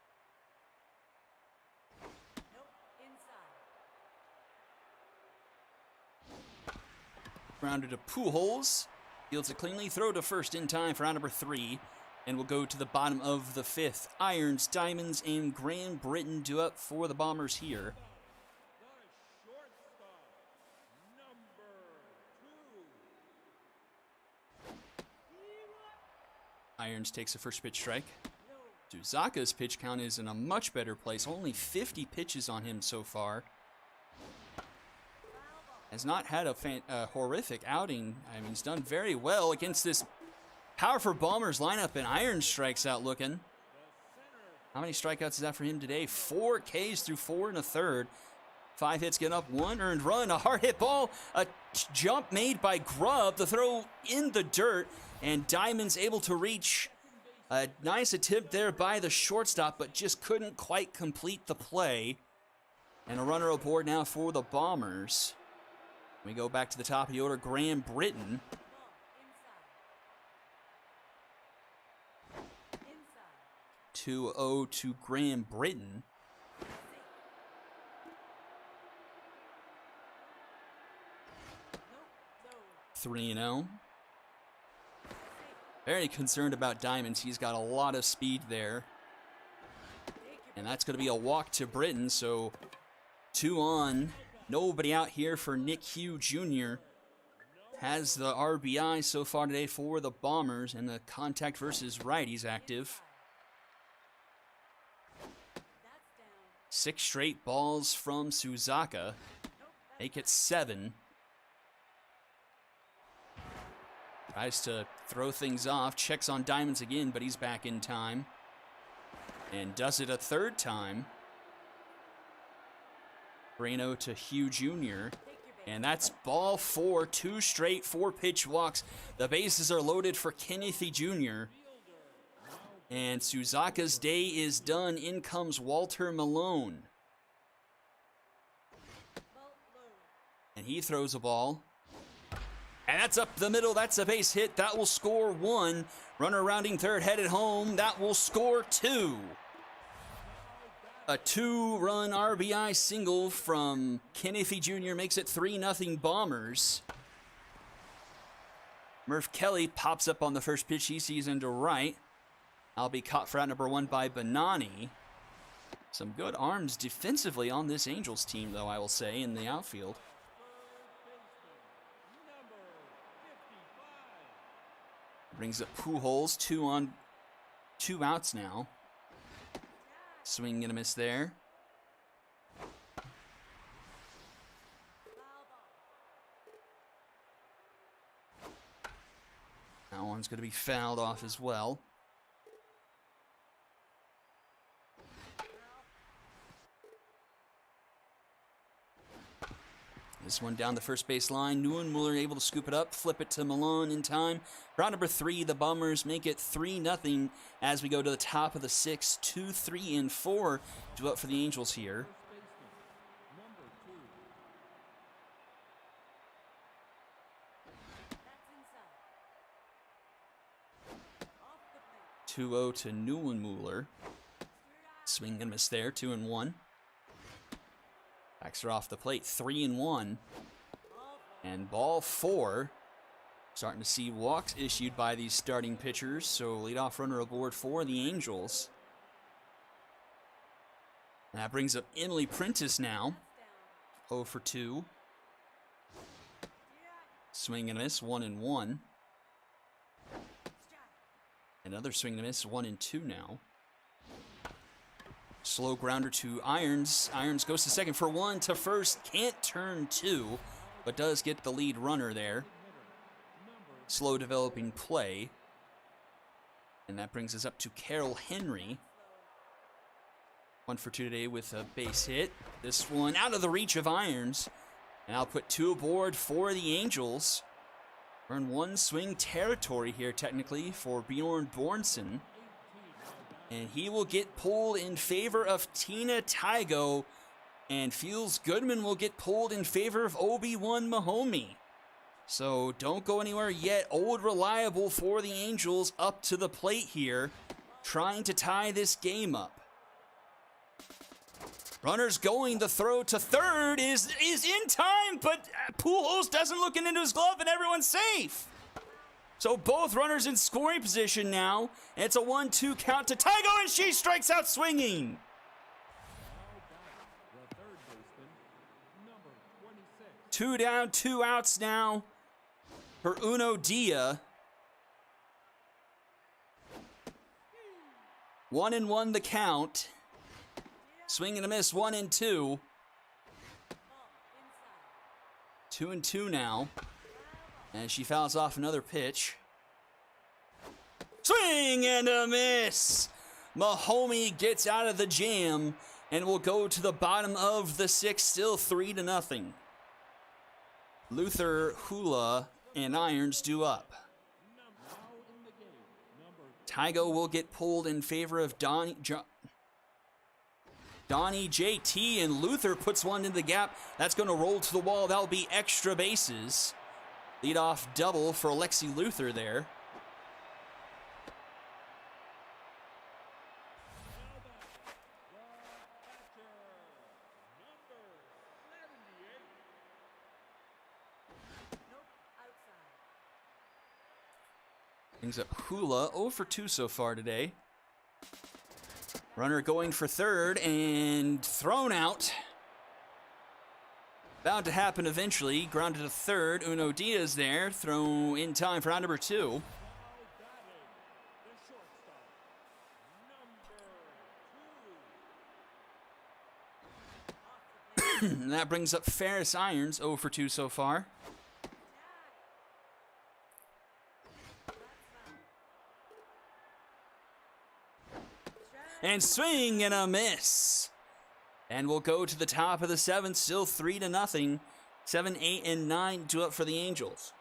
Grounded to Pujols. Fields it cleanly. Throw to first in time for round number 3. And we'll go to the bottom of the 5th. Irons, Diamonds, and Graham Britton due up for the Bombers here. Irons takes a first pitch strike. Ssb's pitch count is in a much better place. Only 50 pitches on him so far. Has not had a horrific outing. I mean, he's done very well against this powerful Bombers lineup, and Irons strikes out looking. How many strikeouts is that for him today? 4 Ks through 4 1/3. 5 hits, get up, 1 earned run, a hard hit ball, a jump made by Grubb, the throw in the dirt, and Diamond's able to reach. A nice attempt there by the shortstop, but just couldn't quite complete the play. And a runner aboard now for the Bombers. We go back to the top of the order, Graham Britton. 2-0 to Graham Britton. Three 3-0. Very concerned about Diamonds. He's got a lot of speed there. And that's going to be a walk to Britton, so 2 on. Nobody out here for Nick Hugh Jr. Has the RBI so far today for the Bombers, and the contact versus righties active. 6 straight balls from Ssb. Make it 7. Tries to throw things off, checks on Diamonds again, but he's back in time. And does it a 3rd time. 3-0 to Hugh Jr. And that's ball 4, 2 straight 4-pitch walks. The bases are loaded for Kenneth Jr. And Ssb's day is done. In comes Walter Malone. And he throws a ball. And that's up the middle. That's a base hit. That will score 1. Runner rounding third, headed home. That will score 2. A 2-run RBI single from Kenneth Jr. makes it 3-0 Bombers. Murph Kelly pops up on the first pitch. He sees into right. I'll be caught for out number 1 by Bonani. Some good arms defensively on this Angels team, though, I will say, in the outfield. Brings up Pujols, 2 on, 2 outs now. Swing and a miss there. That one's going to be fouled off as well. This one down the first base line. Neuenmuller able to scoop it up, flip it to Malone in time. Round number 3, the Bombers make it 3-0 as we go to the top of the 6th. 2, 3, and 4 to up for the Angels here. That's 2-0 to Neuenmuller. Swing and miss there, 2-1. Backs are off the plate, 3-1. And ball 4. Starting to see walks issued by these starting pitchers. So leadoff runner aboard for the Angels. And that brings up Emily Prentice now. 0 for 2. Swing and a miss, 1-1. Another swing and a miss, 1-2 now. Slow grounder to Irons. Irons goes to second for 1, to first. Can't turn 2, but does get the lead runner there. Slow developing play. And that brings us up to Carol Henry. 1 for 2 today with a base hit. This one out of the reach of Irons. And I'll put 2 aboard for the Angels. We're in 1 swing territory here technically for Bjorn Bornson. And he will get pulled in favor of Tina Tygo. And Fields Goodman will get pulled in favor of Obi-Wan Mahomey. So don't go anywhere yet. Old Reliable for the Angels up to the plate here, trying to tie this game up. Runners going, the throw to third is in time, but Pujols doesn't look into his glove and everyone's safe. So both runners in scoring position now. And it's a 1-2 count to Tygo, and she strikes out swinging. 2 down, 2 outs now for Uno Dia. 1-1 the count. Swing and a miss, 1-2. 2-2 now. And she fouls off another pitch. Swing and a miss! Mahomey gets out of the jam and will go to the bottom of the 6th, still 3-0. Luther, Hula, and Irons due up. Tygo will get pulled in favor of Donnie JT, and Luther puts one in the gap. That's going to roll to the wall. That'll be extra bases. Leadoff double for Alexi Luther there. Brings up Hula, 0 for 2 so far today. Runner going for third and thrown out. Bound to happen eventually. Grounded to third. Uno Diaz there. Throw in time for round number 2. And that brings up Ferris Irons, 0 for 2 so far. And swing and a miss. And we'll go to the top of the 7th, still 3-0. 7, 8, and 9 due up for the Angels.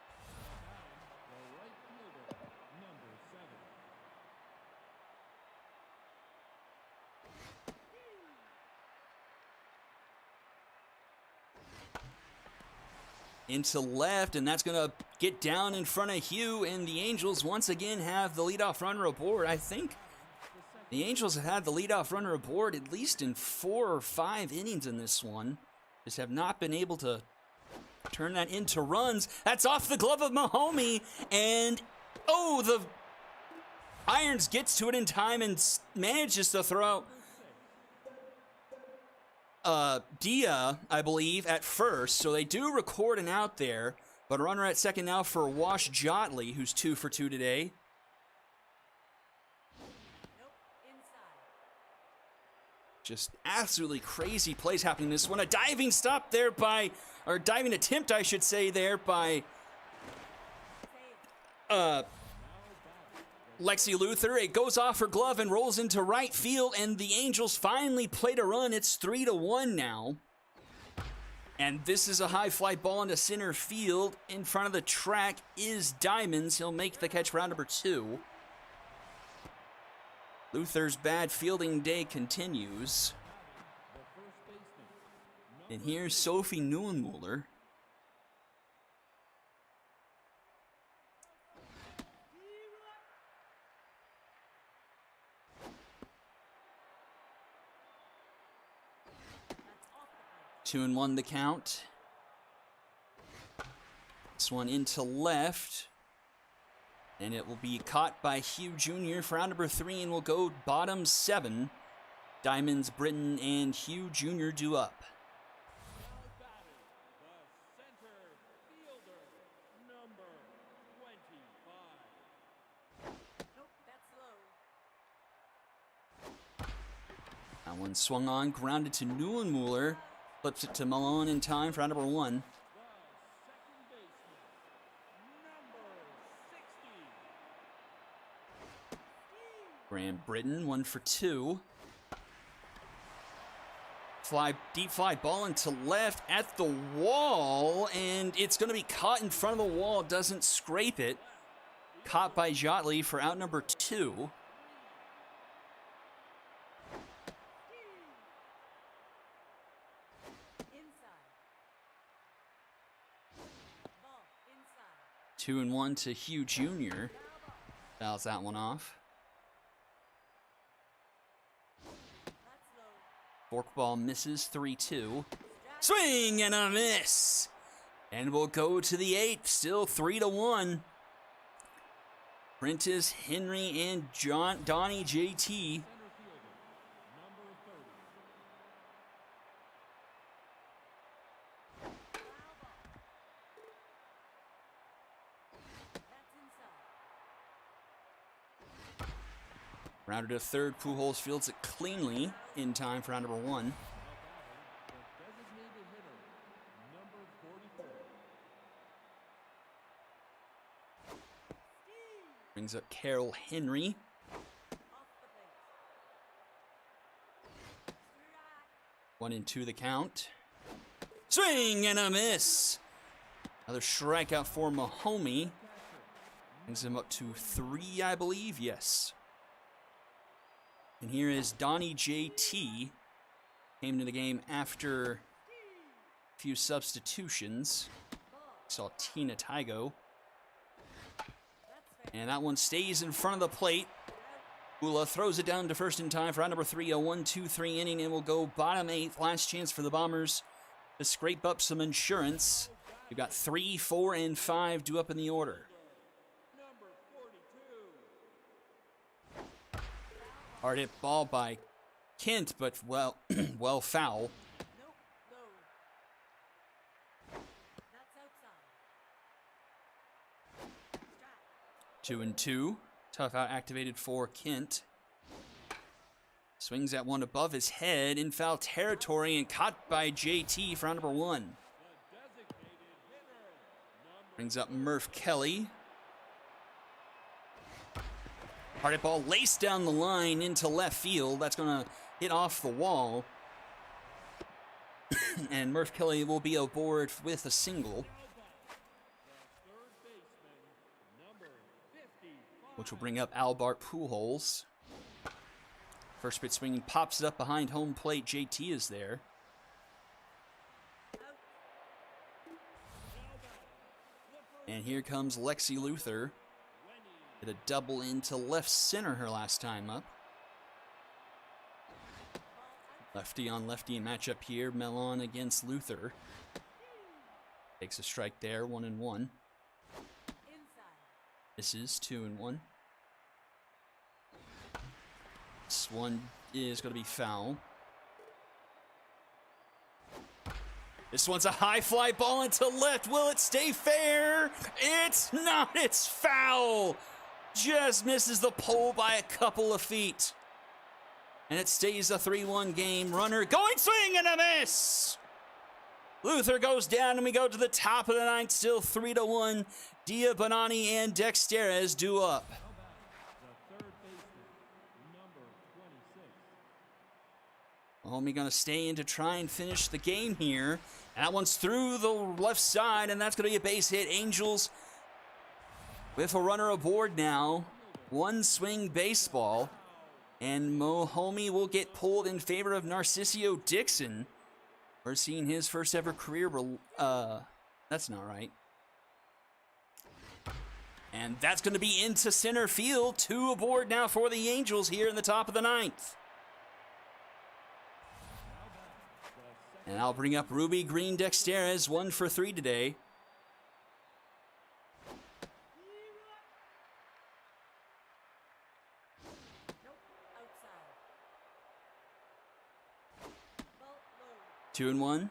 Into left, and that's going to get down in front of Hugh, and the Angels once again have the leadoff runner aboard. I think the Angels have had the leadoff runner aboard at least in 4 or 5 innings in this one. Just have not been able to turn that into runs. That's off the glove of Mahomey, and oh, the Irons gets to it in time and manages to throw Dia, I believe, at first. So they do record an out there, but a runner at second now for Wash Jotley, who's 2 for 2 today. Just absolutely crazy plays happening in this one. A diving stop there by, or diving attempt, I should say, there by Lexi Luther. It goes off her glove and rolls into right field, and the Angels finally played a run. It's 3-1 now. And this is a high fly ball into center field. In front of the track is Diamonds. He'll make the catch for round number 2. Luther's bad fielding day continues. And here's Sophie Neuenmuller. Two and one the count. This one into left. And it will be caught by Hugh Jr. for round number 3, and we'll go bottom 7. Diamonds, Britton, and Hugh Jr. due up. That one swung on, grounded to Neuenmuller. Flips it to Malone in time for round number 1. Graham Britton, 1 for 2. Deep fly ball into left at the wall, and it's going to be caught in front of the wall. Doesn't scrape it. Caught by Jotley for out number 2. Two and one to Hugh Jr. Fouls that one off. Forkball misses, 3-2. Swing and a miss. And we'll go to the 8th, still 3-1. Prentice, Henry, and Donnie JT. Rounded to third, Pujols fields it cleanly in time for round number 1. Brings up Carroll Henry. One and two the count. Swing and a miss. Another strikeout for Mahomey. Brings him up to 3, I believe. Yes. And here is Donnie JT. Came into the game after a few substitutions. Saw Tina Tygo. And that one stays in front of the plate. Ula throws it down to first in time for round number 3, a 1-2-3 inning, and will go bottom 8th. Last chance for the Bombers to scrape up some insurance. We've got 3, 4, and 5 due up in the order. Hard hit ball by Kent, but well, well foul. 2-2. Tough out activated for Kent. Swings at one above his head in foul territory and caught by JT for round number 1. Brings up Murph Kelly. Hard hit ball laced down the line into left field. That's going to hit off the wall. And Murph Kelly will be aboard with a single, which will bring up Albert Pujols. First pitch swinging, pops it up behind home plate. JT is there. And here comes Lexi Luther. Hit a double into left center her last time up. Lefty on lefty matchup here. Mellon against Luther. Takes a strike there, 1-1. This is 2-1. This one is going to be foul. This one's a high fly ball into left. Will it stay fair? It's not. It's foul. Just misses the pole by a couple of feet. And it stays a 3-1 game. Runner going, swing and a miss. Luther goes down, and we go to the top of the 9th, still 3-1. Dia Bonani and Dexterez due up. Mahomey going to stay in to try and finish the game here. That one's through the left side, and that's going to be a base hit. Angels with a runner aboard now. One swing baseball. And Mahomey will get pulled in favor of Narcisio Dixon. We're seeing his first ever career. That's not right. And that's going to be into center field. 2 aboard now for the Angels here in the top of the 9th. And I'll bring up Ruby Green Dexterez, 1 for 3 today. Two and 1.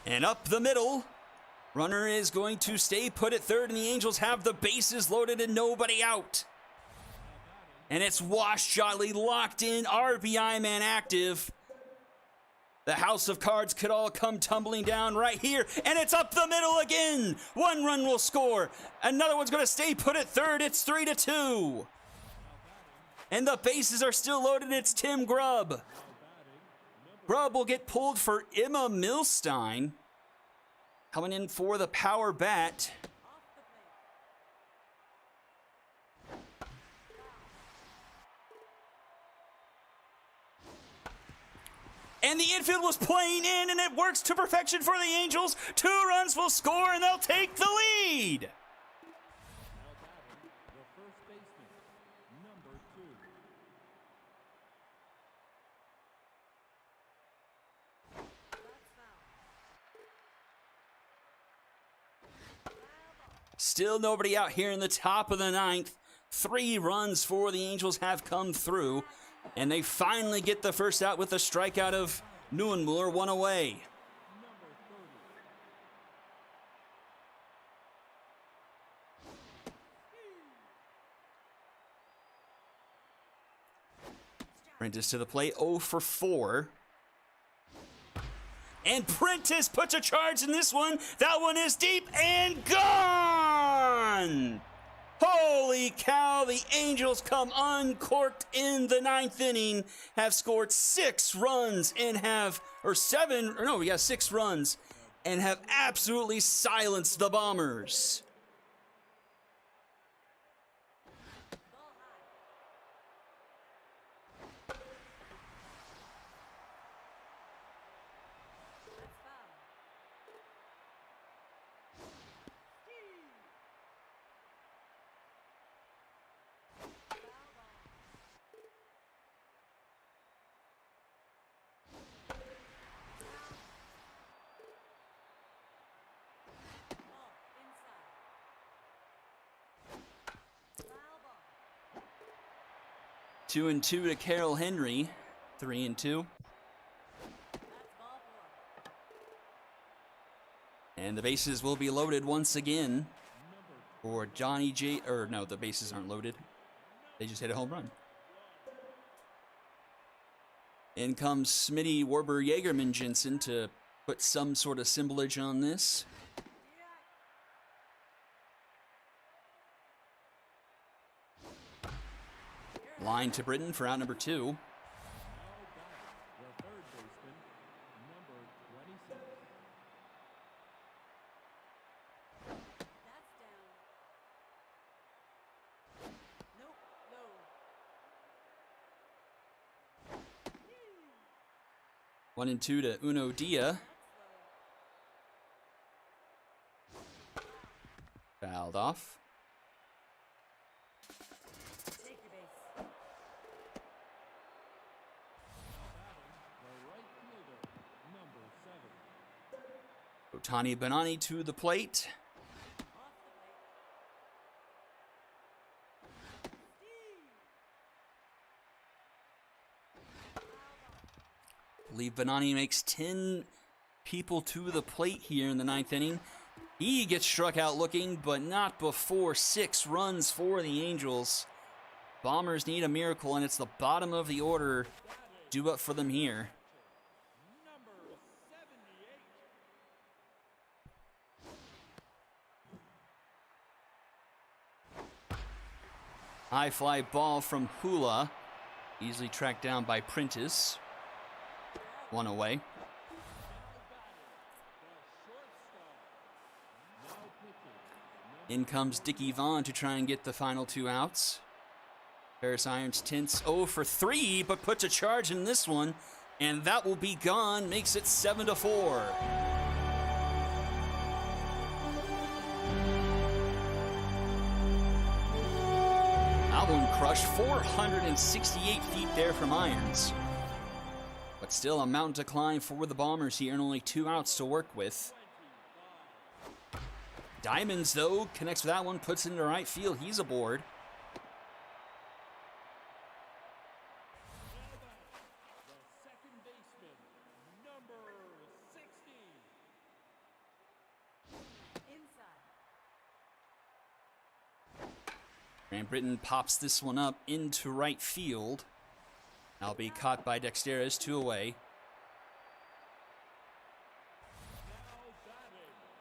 And up the middle. Runner is going to stay put at third, and the Angels have the bases loaded and nobody out. And it's Wash Jotley locked in, RBI man active. The house of cards could all come tumbling down right here, and it's up the middle again. 1 run will score. Another one's going to stay put at third. It's 3-2. And the bases are still loaded. It's Tim Grubb. Grubb will get pulled for Emma Milstein. Coming in for the power bat. And the infield was playing in, and it works to perfection for the Angels. 2 runs will score, and they'll take the lead. Still nobody out here in the top of the 9th. 3 runs for the Angels have come through. And they finally get the first out with a strikeout of Neuenmuller, 1 away. Prentice to the plate, 0 for 4. And Prentice puts a charge in this one. That one is deep and gone! Holy cow, the Angels come uncorked in the 9th inning, have scored 6 runs and have, we got 6 runs and have absolutely silenced the Bombers. Two and 2 to Carroll Henry, 3 and 2. And the bases will be loaded once again for Johnny J. Or no, the bases aren't loaded. They just hit a home run. In comes Smitty Warber Jaegerman Jensen to put some sort of symbolage on this. Line to Britton for out number 2. One and 2 to Uno Dia. Fouled off. Otani Benani to the plate. I believe Benani makes 10 people to the plate here in the 9th inning. He gets struck out looking, but not before 6 runs for the Angels. Bombers need a miracle, and it's the bottom of the order. Do it for them here. High fly ball from Hula. Easily tracked down by Prentice. 1 away. In comes Dickie Vaughn to try and get the final 2 outs. Paris Irons tints 0 for 3, but puts a charge in this one, and that will be gone. Makes it 7-4. Album crush, 468 feet there from Irons. But still a mountain to climb for the Bombers here and only 2 outs to work with. Diamonds, though, connects with that one, puts it into right field. He's aboard. And Britton pops this one up into right field. That'll be caught by Dexteris, 2 away.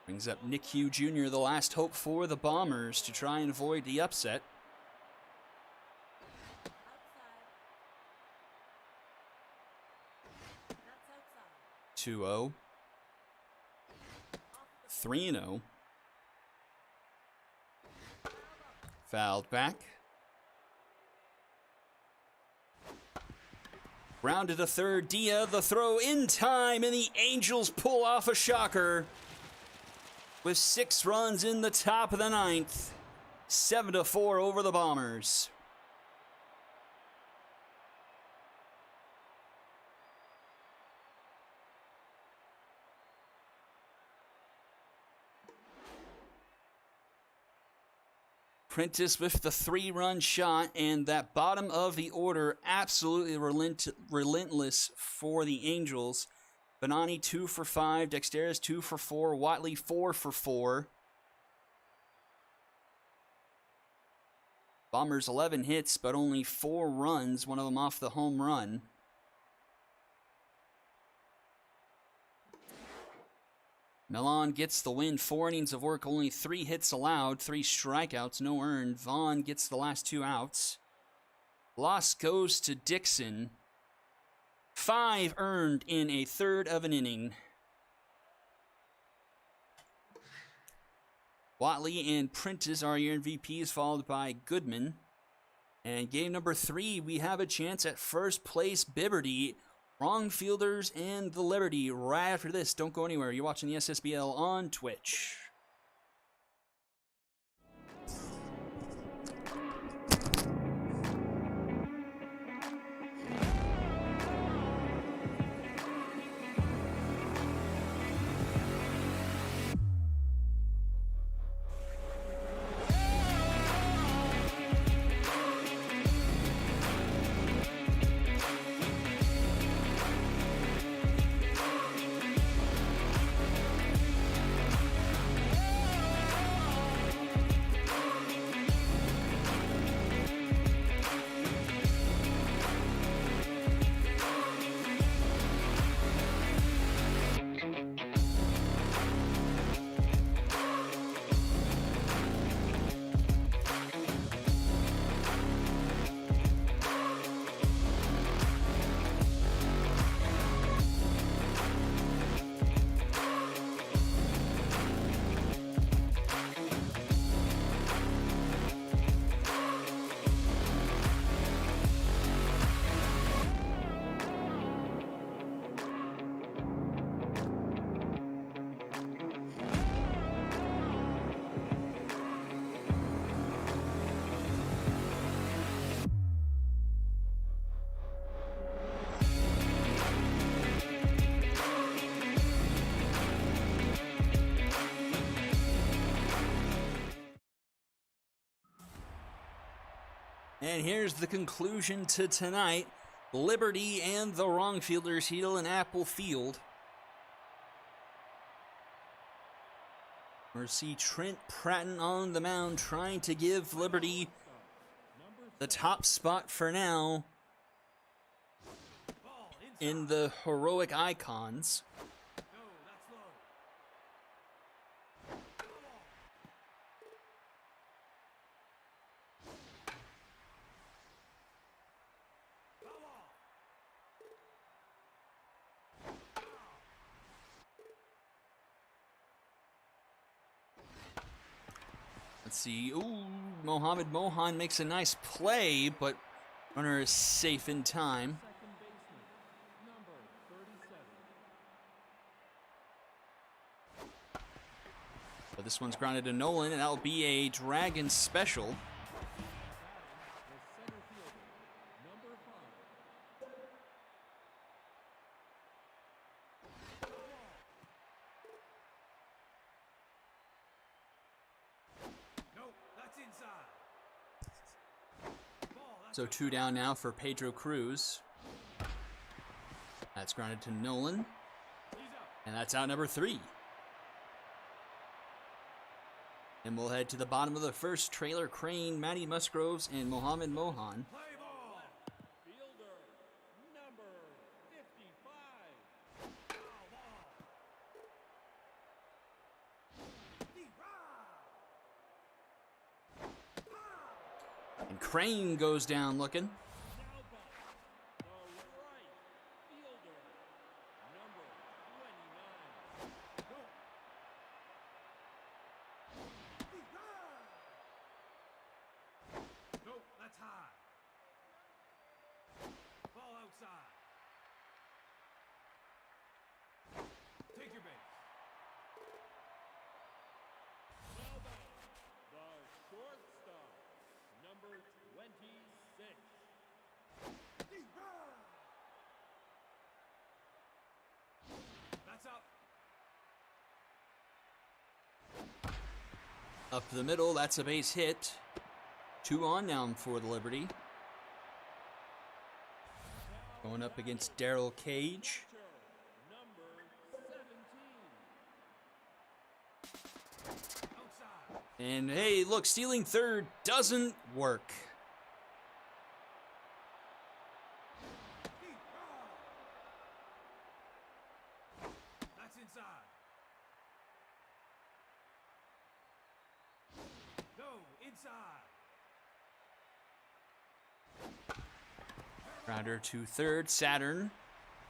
Brings up Nick Hugh Jr., the last hope for the Bombers to try and avoid the upset. Outside. 2-0. 3-0. Fouled back. Rounded to third, Dia, the throw in time, and the Angels pull off a shocker. With 6 runs in the top of the 9th. 7-4 over the Bombers. Prentice with the 3-run shot, and that bottom of the order absolutely relentless for the Angels. Benani 2 for 5, Dexteris 2 for 4, Watley 4 for 4. Bombers 11 hits, but only 4 runs, one of them off the home run. Milan gets the win, 4 innings of work, only 3 hits allowed, 3 strikeouts, no earned. Vaughn gets the last 2 outs. Loss goes to Dixon. 5 earned in a third of an inning. Watley and Prentice are your MVPs, followed by Goodman. And game number 3, we have a chance at first place Bibberty, Wrong Fielders, and the Liberty right after this. Don't go anywhere. You're watching the SSBL on Twitch. And here's the conclusion to tonight. Liberty and the Wrong Fielders heal in Apple Field. We're see Trent Pratton on the mound trying to give Liberty the top spot for now in the heroic icons. Let's see. Ooh, Mohamed Mohan makes a nice play, but runner is safe in time. But this one's grounded to Nolan, and that'll be a Dragon special. So 2 down now for Pedro Cruz. That's grounded to Nolan. And that's out number 3. And we'll head to the bottom of the first. Trailer Crane, Matty Musgroves, and Mohamed Mohan. And Crane goes down looking. Up the middle, that's a base hit. 2 on now for the Liberty. Going up against Daryl Cage. And hey, look, stealing third doesn't work. That's inside. No, inside. Rounder to third, Saturn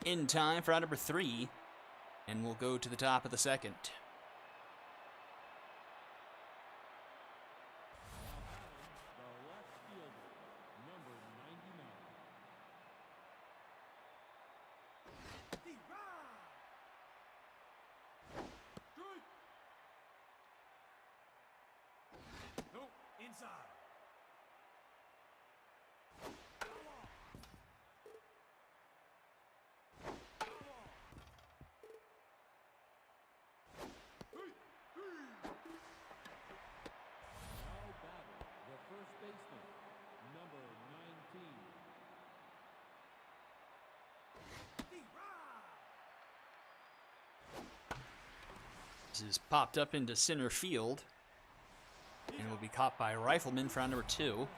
in time for round number 3. And we'll go to the top of the second. The left fielder, number 99. Strike. Nope, inside. Now batting, the first baseman, number 19. This is popped up into center field. And will be caught by Rifleman for round number 2. The catcher,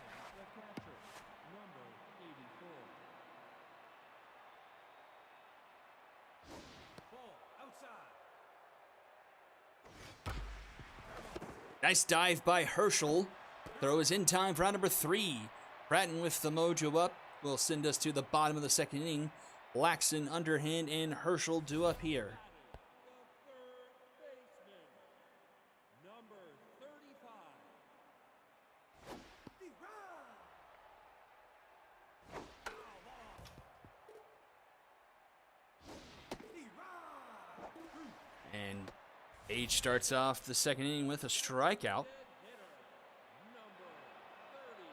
number 84. Ball outside. Nice dive by Herschel. Throw is in time for round number 3. Bratton with the mojo up will send us to the bottom of the second inning. Laxton underhand and Herschel due up here. The third baseman, number 35. And H starts off the second inning with a strikeout. Hitter, number 33.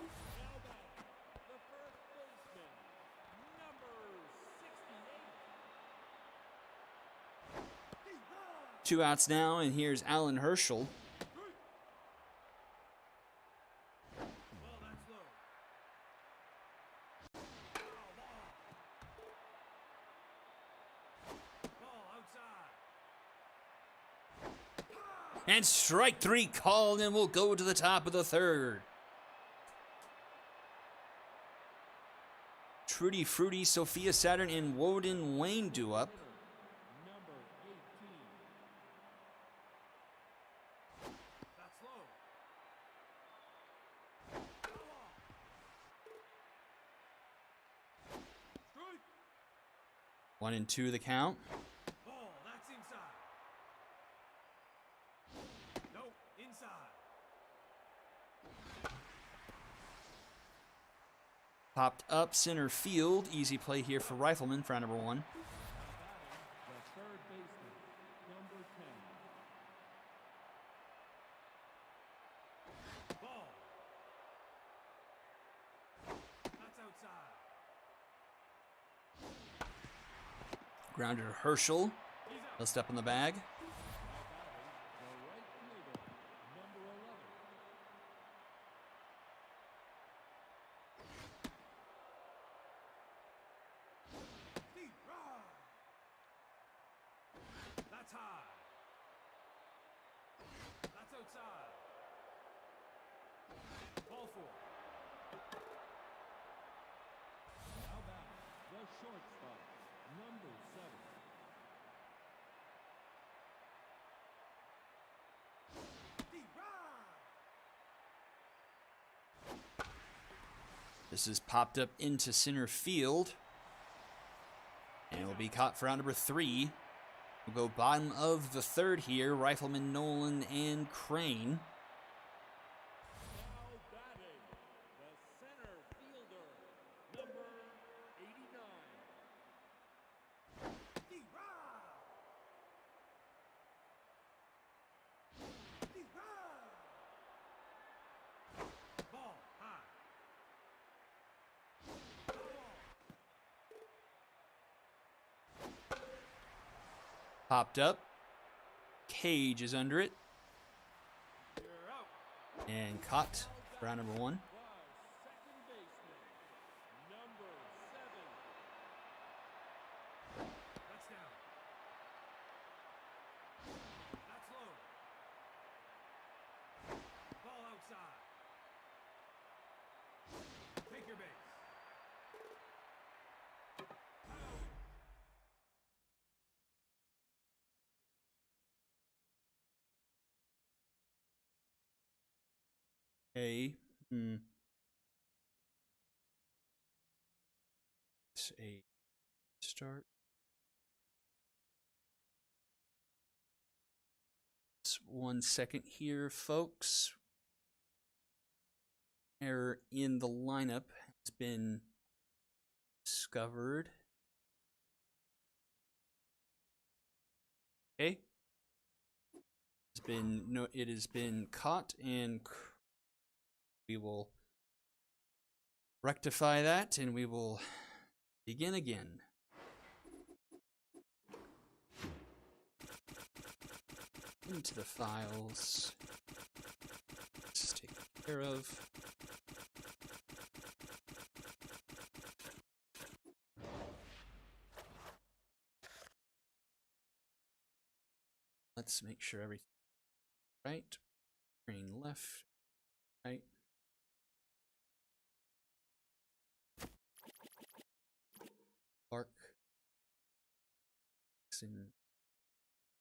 Now batting, the first baseman, number 68. 2 outs now, and here's Alan Herschel. Well, that's low. Ball outside. And strike 3 called, and we'll go to the top of the third. Trudy Fruity, Sophia Saturn, and Woden Wayne due up. Number 18. That's low. Strike. 1 and 2 the count. Ball, that's inside. Nope, inside. Popped up center field. Easy play here for Rifleman for round number 1. Now batting, the third baseman, number 10. Ball. That's outside. Grounder to Herschel. He's out. He'll step on the bag. Now batting, the right fielder, number 11. That's high. That's outside. Ball 4. Now batting, the shortstop, number 7. This is popped up into center field. And will be caught for round number 3. We'll go bottom of the third here. Rifleman Nolan and Crane. Now batting, the center fielder, number 89. Ball high. Popped up. Cage is under it. You're out. And caught for round number 1. The second baseman, number 7. Touchdown. That's low. Ball outside. Take your base. A. It's a start. Just 1 second here, folks. Error in the lineup has been discovered. Okay. It has been caught, and we will rectify that, and we will begin again. Into the files. This is taken care of. Let's make sure everything right. Green left, right. Clark.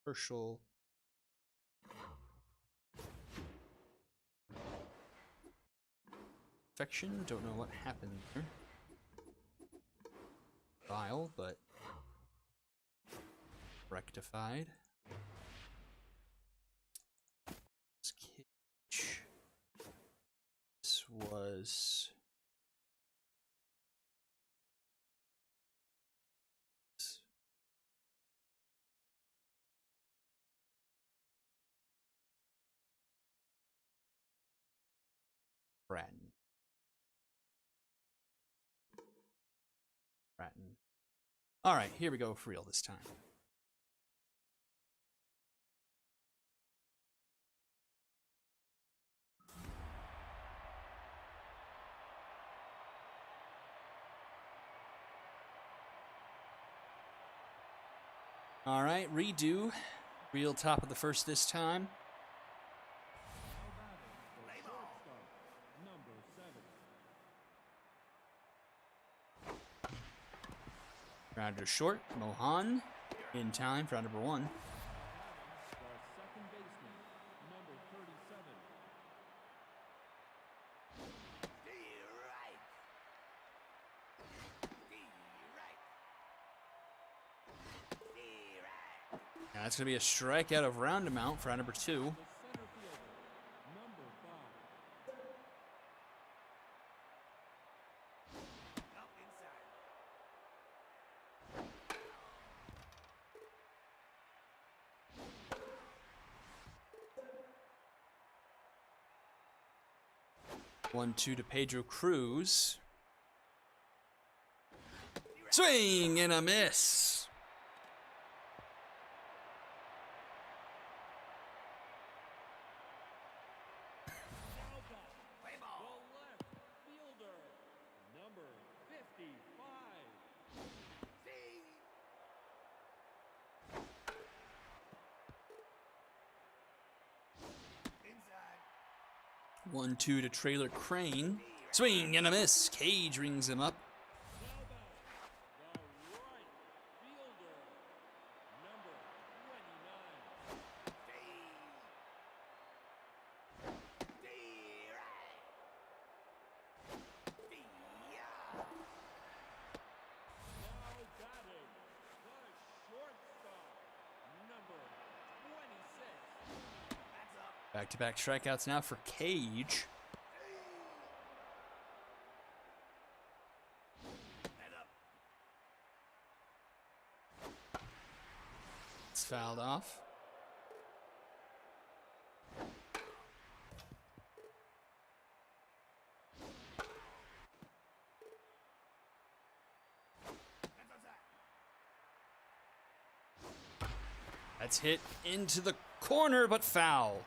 Herschel. Infection. Don't know what happened there. File, but rectified. Cage. This was Bratton. All right, here we go for real this time. All right, redo. Real top of the first this time. Number 7. Grounder short. Mohan in time for round number 1. The second baseman, number 37. Now that's going to be a strikeout of roundabout for round number 2. The center fielder, number 5. One, 2 to Pedro Cruz. Swing and a miss. The left fielder, number 55. 1, 2 to Trailer Crane. Swing and a miss. Cage rings him up. The right fielder, number 29. Now batting, the shortstop, number 26. Back-to-back strikeouts now for Cage. It's fouled off. That's hit into the corner, but foul.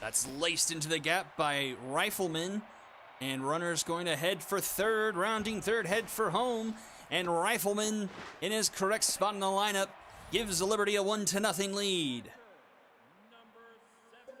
That's laced into the gap by Rifleman. And runners going to head for third, rounding third, head for home. And Rifleman, in his correct spot in the lineup, gives the Liberty a 1-0 lead. Number 17.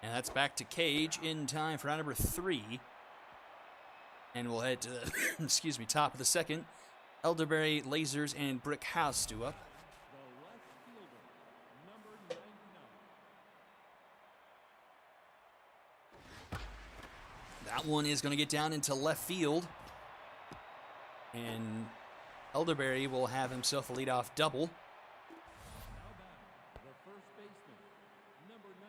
And that's back to Cage in time for round number 3. And we'll head to the, excuse me, top of the second. Elderberry, Lasers, and Brick House do up. The left fielder, number 99. That one is going to get down into left field. And Elderberry will have himself a leadoff double. Now batting, the first baseman, number 19.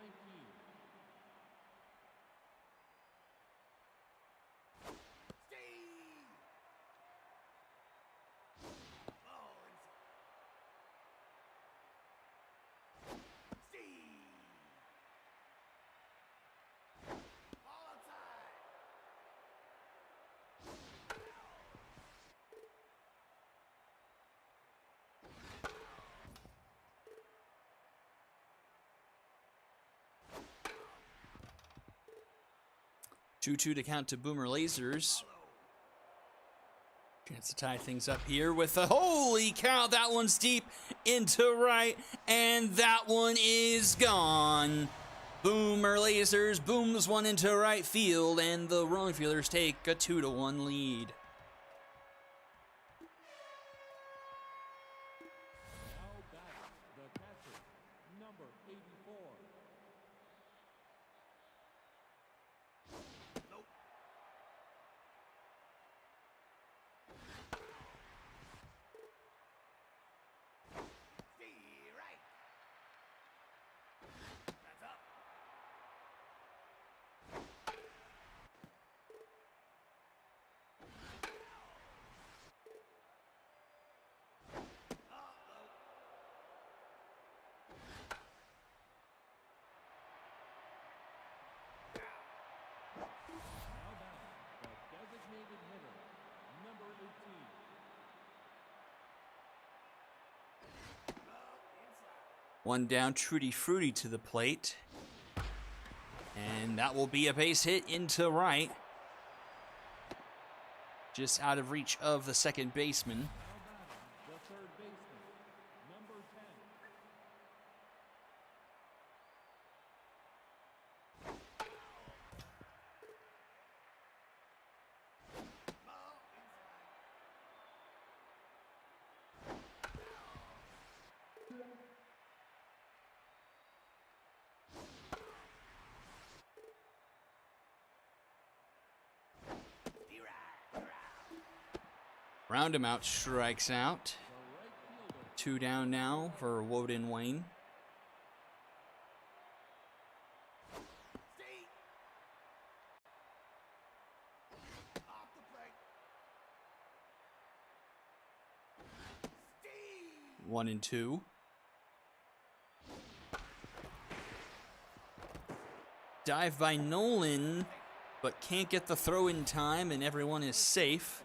Two to count to Boomer Lasers. Chance to tie things up here with a holy cow. That one's deep into right, and that one is gone. Boomer Lasers booms one into right field, and the wrong fielders take a 2-1 lead. Now batting, the catcher, number 84. Now batting, the designated hitter, number 18. One down, Trudy Fruity to the plate. And that will be a base hit into right. Just out of reach of the second baseman. Now batting, the third baseman, number 10. Round him out, strikes out. The right fielder, 2 down now for Woden Wayne. One and 2. Dive by Nolan, but can't get the throw in time, and everyone is safe.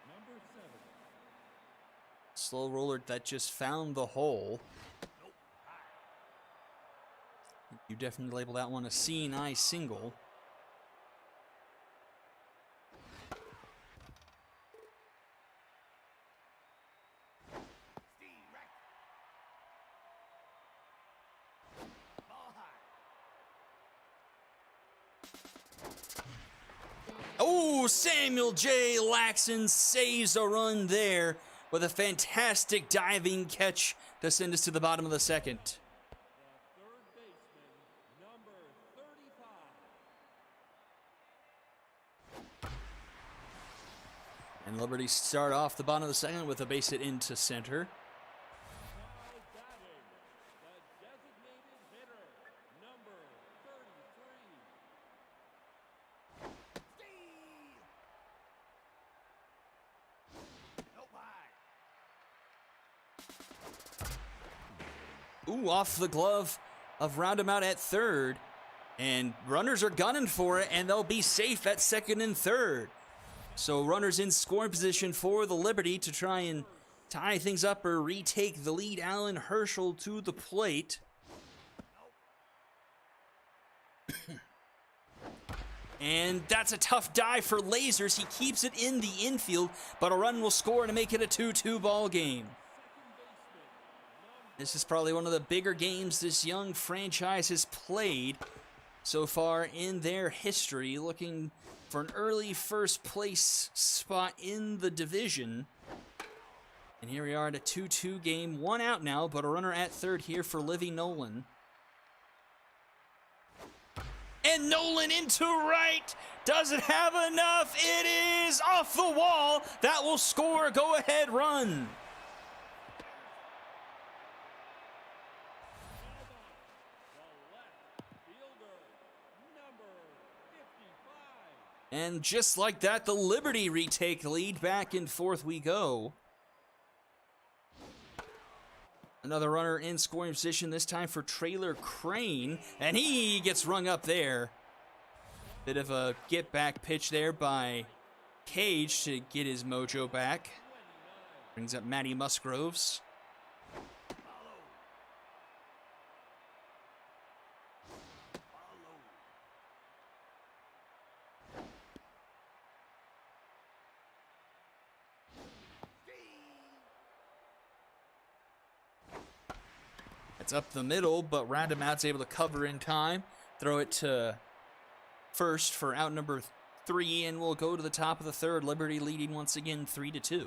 number 7. Slow roller that just found the hole. You definitely label that one a seeing eye single. Oh, Samuel J. Laxon saves a run there with a fantastic diving catch to send us to the bottom of the second. The third baseman, number 35. And Liberty start off the bottom of the second with a base hit into center. Now batting, the designated hitter, number 33. Ooh, off the glove of Roundabout at third. And runners are gunning for it, and they'll be safe at second and third. So runners in scoring position for the Liberty to try and tie things up or retake the lead. Alan Herschel to the plate. And that's a tough dive for Lasers. He keeps it in the infield, but a run will score to make it a 2-2 ball game. This is probably one of the bigger games this young franchise has played so far in their history, looking for an early first place spot in the division. And here we are at a 2-2 game, one out now, but a runner at third here for Livy Nolan. And Nolan into right, doesn't have enough, it is off the wall, that will score a go-ahead run. And just like that, the Liberty retake the lead. Back and forth we go. Another runner in scoring position, this time for Trailer Crane. And he gets rung up there. Bit of a get-back pitch there by Cage to get his mojo back. Brings up Matty Musgroves. It's up the middle, but Roundabout's able to cover in time. Throw it to first for out number 3, and we'll go to the top of the third. Liberty leading once again 3-2.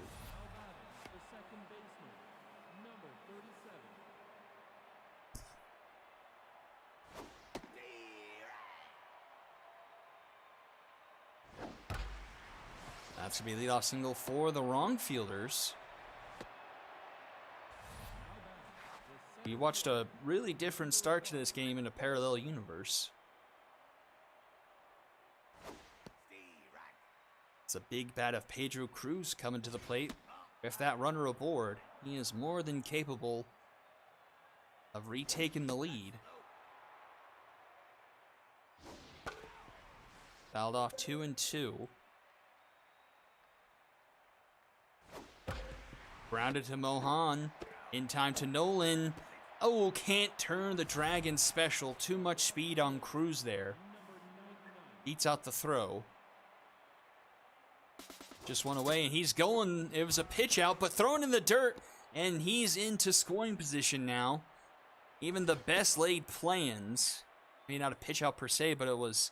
That's going to be a leadoff single for the wrong fielders. We watched a really different start to this game in a parallel universe. It's a big bat of Pedro Cruz coming to the plate. With that runner aboard, he is more than capable of retaking the lead. Fouled off 2-2. Grounded to Mohan. In time to Nolan. Oh, can't turn the Dragon special. Too much speed on Cruz there. Beats out the throw. Just one away, and he's going. It was a pitch out, but thrown in the dirt, and he's into scoring position now. Even the best laid plans. Maybe not a pitch out per se, but it was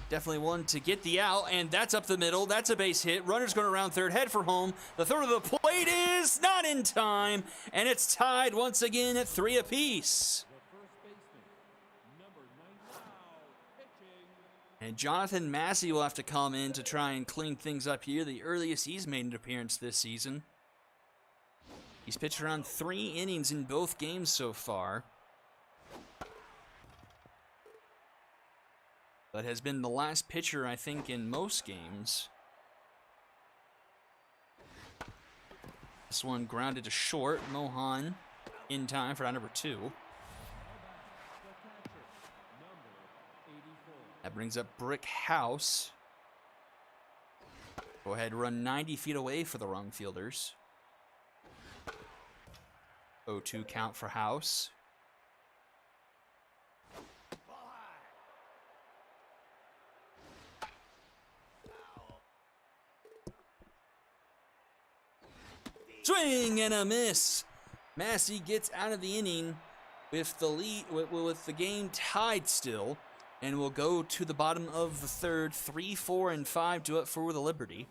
definitely one to get the out, and that's up the middle. That's a base hit. Runner's going around third, head for home. The throw to the plate is not in time, and it's tied once again at 3 apiece. And Jonathan Massey will have to come in to try and clean things up here. The earliest he's made an appearance this season. He's pitched around 3 innings in both games so far, but has been the last pitcher, I think, in most games. This one grounded to short. Mohan in time for out number 2. That brings up Brick House. Go ahead, run 90 feet away for the wrong fielders. 0-2 count for House. Swing and a miss. Massey gets out of the inning with the lead, with the game tied still, and will go to the bottom of the third. 3, 4, and 5 do it for the Liberty.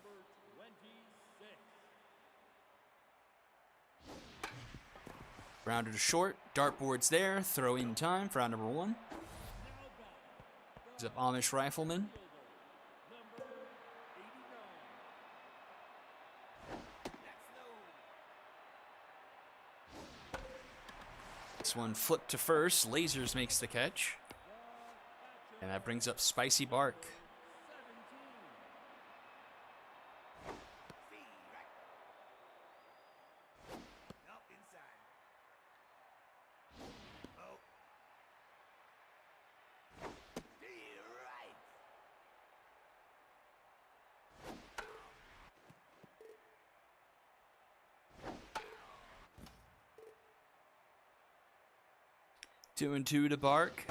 Grounded to short. Dartboard's there. Throw in time for out number 1. He's up Amish Rifleman. This one flipped to first. Lasers makes the catch. And that brings up Spicy Bark. 2-2 to Bark.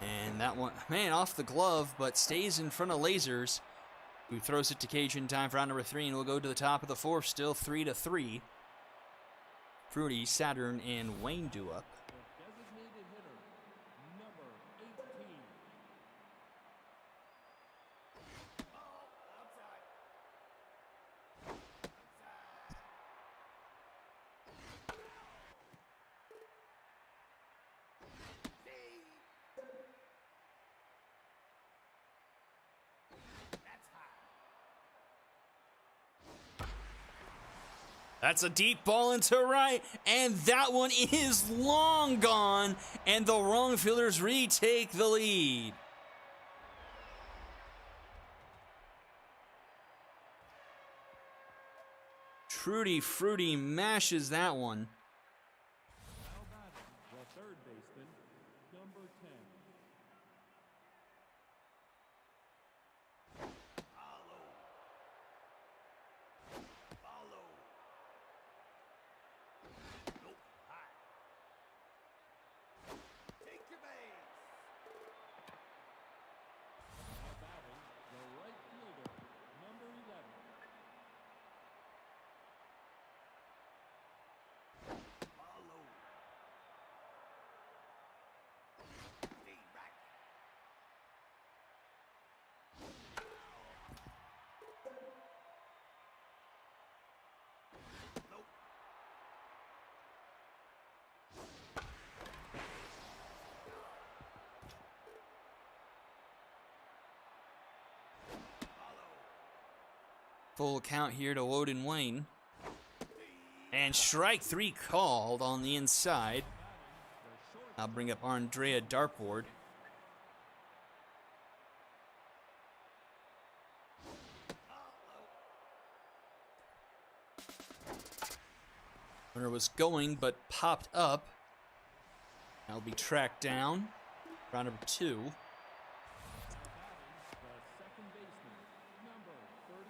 And that one, man, off the glove, but stays in front of Lasers, who throws it to Cage in time for round number 3, and we'll go to the top of the 4th, still 3-3. Fruity, Saturn, and Wayne do up. The designated hitter, number 18. That's a deep ball into right, and that one is long gone, and the wrong fielders retake the lead. Trudy Fruity mashes that one. Now batting, the third baseman, number 10. Now batting, the right fielder, number 11. Full count here to Woden Wayne. And strike 3 called on the inside. I'll bring up Andrea Dartboard. Runner was going, but popped up. That'll be tracked down. Round number 2. The second baseman, number 37.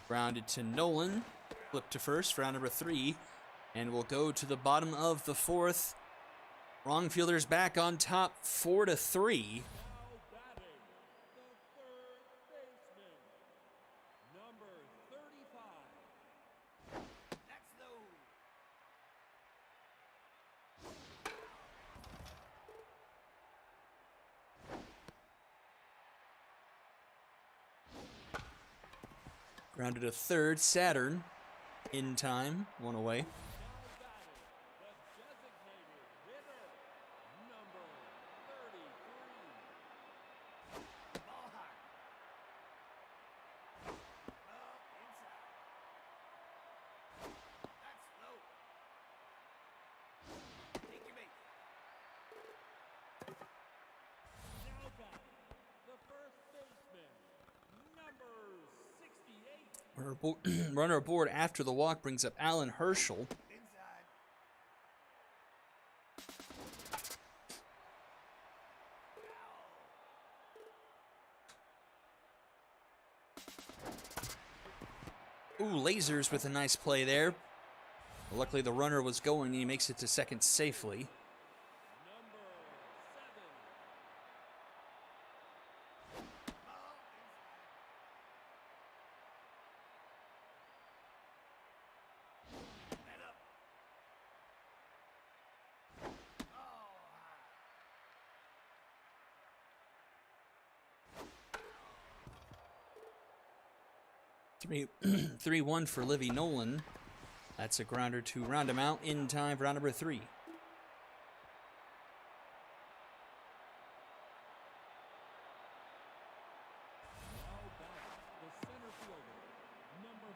Grounded to Nolan. Flip to first, round number 3. And we'll go to the bottom of the 4th. Wrong fielders back on top, 4-3. Now batting, the third baseman, number 35. Grounded to third, Saturn. In time, one away. Now batting, the designated hitter, number 33. Now batting, the first baseman, number 68. Runner aboard after the walk brings up Alan Herschel. Ooh, Lasers with a nice play there. Luckily, the runner was going, and he makes it to second safely. Number 7. Three, 3-1 for Livy Nolan. That's a grounder to round him out in time for round number 3. Now batting, the center fielder, number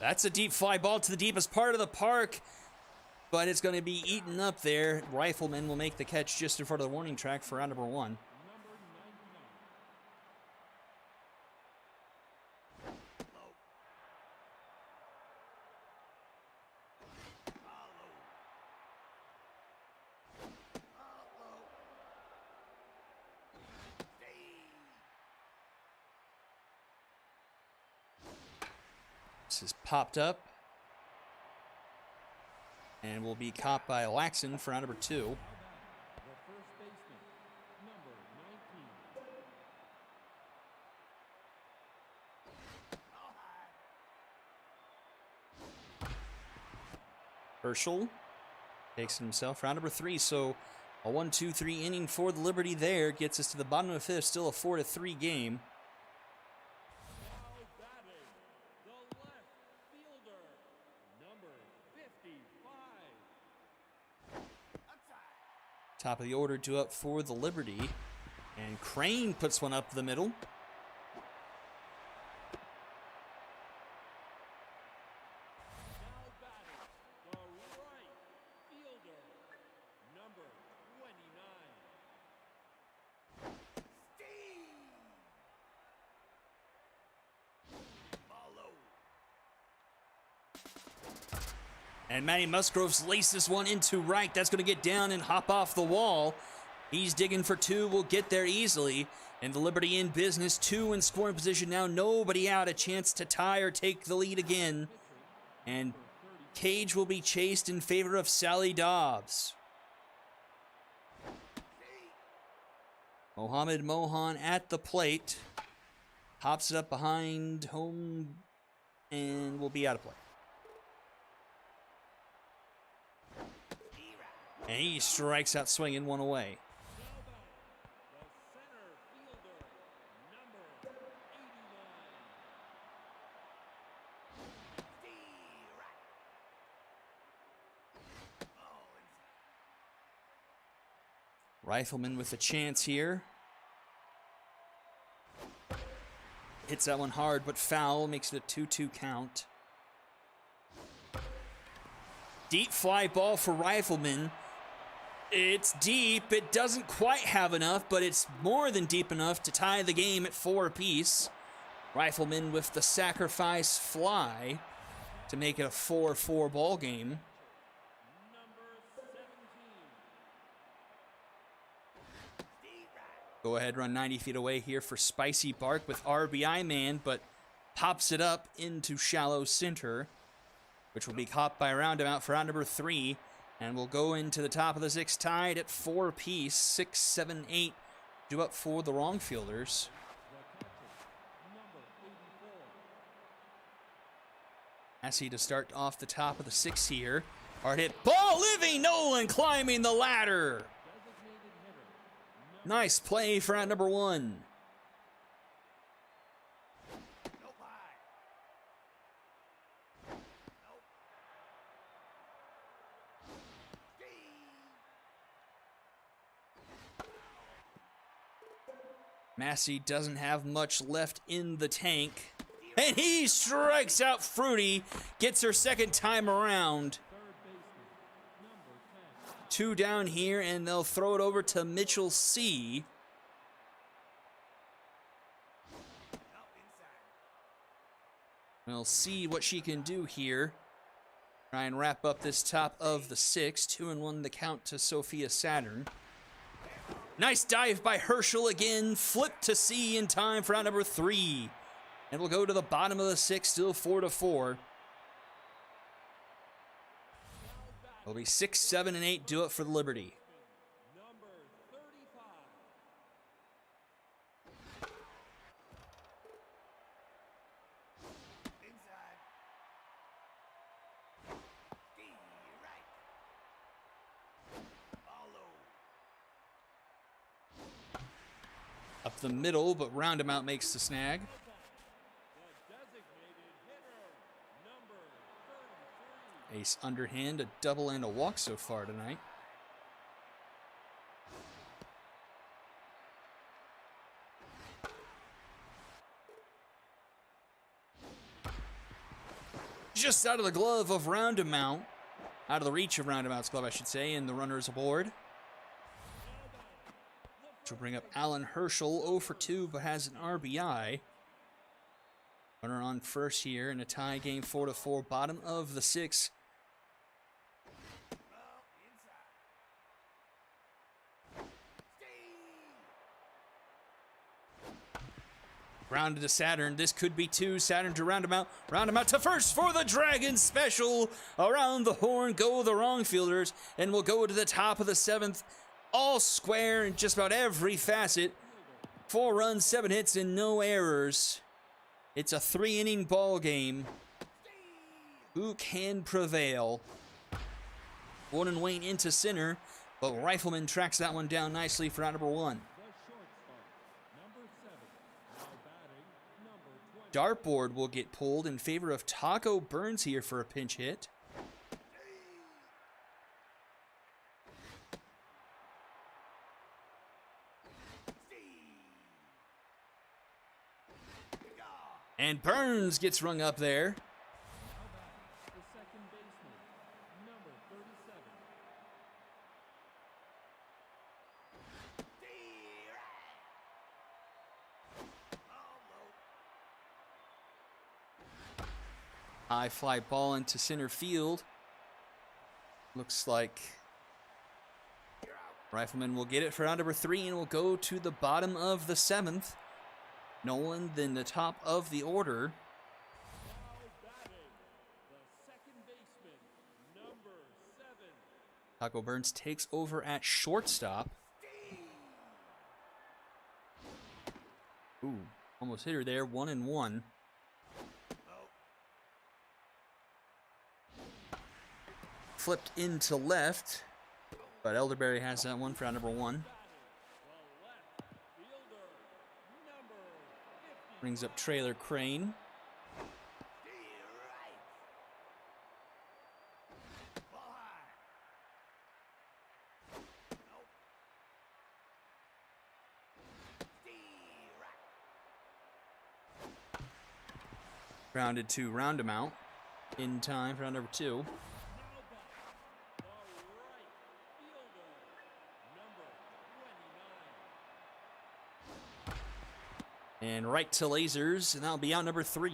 5. That's a deep fly ball to the deepest part of the park, but it's going to be eaten up there. Rifleman will make the catch just in front of the warning track for round number 1. This is popped up and will be caught by Laxon for round number 2. The first baseman, number 19. Herschel takes it himself, round number 3. So a 1-2-3 inning for the Liberty there gets us to the bottom of the 5th, still a 4-3 game. Now batting, the left fielder, number 55. Top of the order due up for the Liberty. And Crane puts one up the middle. Now batting, the right fielder, number 29. And Matty Musgroves laces one into right. That's going to get down and hop off the wall. He's digging for 2. Will get there easily. And the Liberty in business. 2 in scoring position now. Nobody out. A chance to tie or take the lead again. And Cage will be chased in favor of Sally Dobbs. Mohamed Mohan at the plate. Hops it up behind home and will be out of play. And he strikes out swinging, 1 away. The center fielder, number 89. Rifleman with a chance here. Hits that one hard, but foul. Makes it a 2-2 count. Deep fly ball for Rifleman. It's deep. It doesn't quite have enough, but it's more than deep enough to tie the game at 4 apiece. Rifleman with the sacrifice fly to make it a 4-4 ball game. Number 17. Go ahead, run 90 feet away here for Spicy Bark with RBI man, but pops it up into shallow center, which will be caught by a roundabout for round number 3. And we'll go into the top of the 6th tied at 4 apiece. 6, 7, 8 due up for the wrong fielders. The catcher, number 84. Massey to start off the top of the 6th here. Hard hit ball, Livy Nolan climbing the ladder. Designated hitter, Nice play for round number 1. Massey doesn't have much left in the tank. And he strikes out Fruity. Gets her 2nd time around. third baseman, number 10. 2 down here, and they'll throw it over to Mitchell C. We'll see what she can do here. Try and wrap up this top of the 6th. 2-1 the count to Sophia Saturn. Nice dive by Herschel again. Flip to C in time for round number 3. And we'll go to the bottom of the 6th, still 4-4. It'll be 6, 7, and 8 do it for the Liberty. Number 35. Up the middle, but Roundabout makes the snag. The designated hitter, number 33. Ace underhand, a double and a walk so far tonight. just out of the glove of Roundamount. Out of the reach of Roundamount's glove, I should say, and the runner is aboard. Which will bring up Alan Herschel, 0 for 2, but has an RBI. Runner on first here in a tie game, 4-4, bottom of the 6th. Grounded to Saturn. This could be 2. Saturn to Roundabout. Roundabout to first for the Dragons special. Around the horn go the wrong fielders. And we'll go to the top of the 7th. All square in just about every facet. 4 runs, 7 hits, and no errors. It's a 3-inning ball game. Who can prevail? Warden Wayne into center. But Rifleman tracks that one down nicely for out number 1. Dartboard will get pulled in favor of Taco Burns here for a pinch hit. And Burns gets rung up there. High fly ball into center field. Looks like Rifleman will get it for round number 3 and will go to the bottom of the 7th. Nolan then the top of the order. Taco Burns takes over at shortstop. Ooh, almost hit her there, 1-1. Flipped into left, but Elderberry has that one for round number 1. Brings up Trailer Crane. Grounded to Roundabout in time for round number 2. And right to lasers, and that'll be out number 3.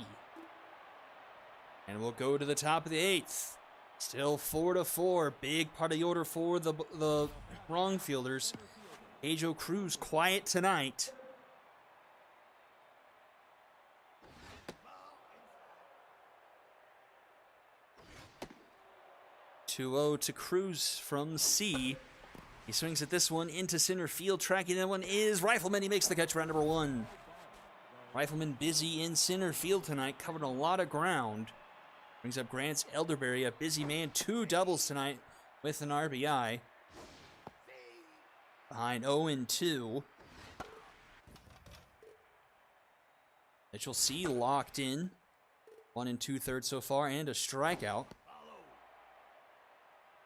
And we'll go to the top of the 8th. Still 4-4. Big part of the order for the wrong fielders. Ajo Cruz quiet tonight. 2-0 to Cruz from C. He swings at this one into center field. Tracking that one is Rifleman. He makes the catch, round number 1. Rifleman busy in center field tonight, covered a lot of ground. Brings up Grant's Elderberry, a busy man. 2 doubles tonight with an RBI. Behind 0-2. Mitchell C locked in. 1 2/3 so far, and a strikeout.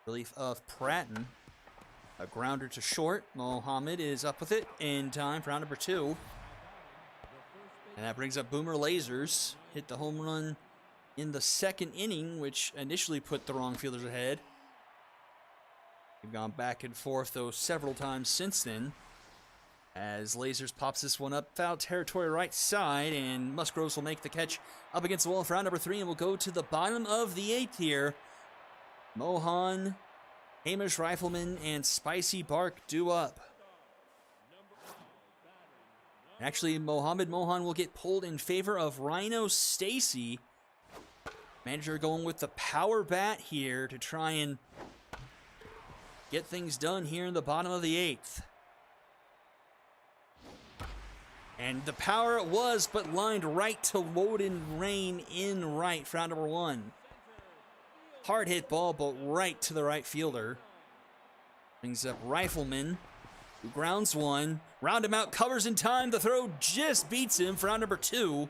Relief of Pratton. A grounder to short. Mohammed is up with it in time for round number 2. And that brings up Boomer Lasers. Hit the home run in the 2nd inning, which initially put the wrong fielders ahead. We've gone back and forth, though, several times since then. As Lasers pops this one up, foul territory right side, and Musgroves will make the catch up against the wall for round number 3, and we'll go to the bottom of the 8th here. Mohan, Hamish Rifleman, and Spicy Bark due up. Actually, Mohammed Mohan will get pulled in favor of Rhino Stacy. Manager going with the power bat here to try and get things done here in the bottom of the 8th. And the power it was, but lined right to Woden Rain in right for round number 1. Hard hit ball, but right to the right fielder. Brings up Rifleman, who grounds one. Roundabout covers in time. The throw just beats him for round number 2.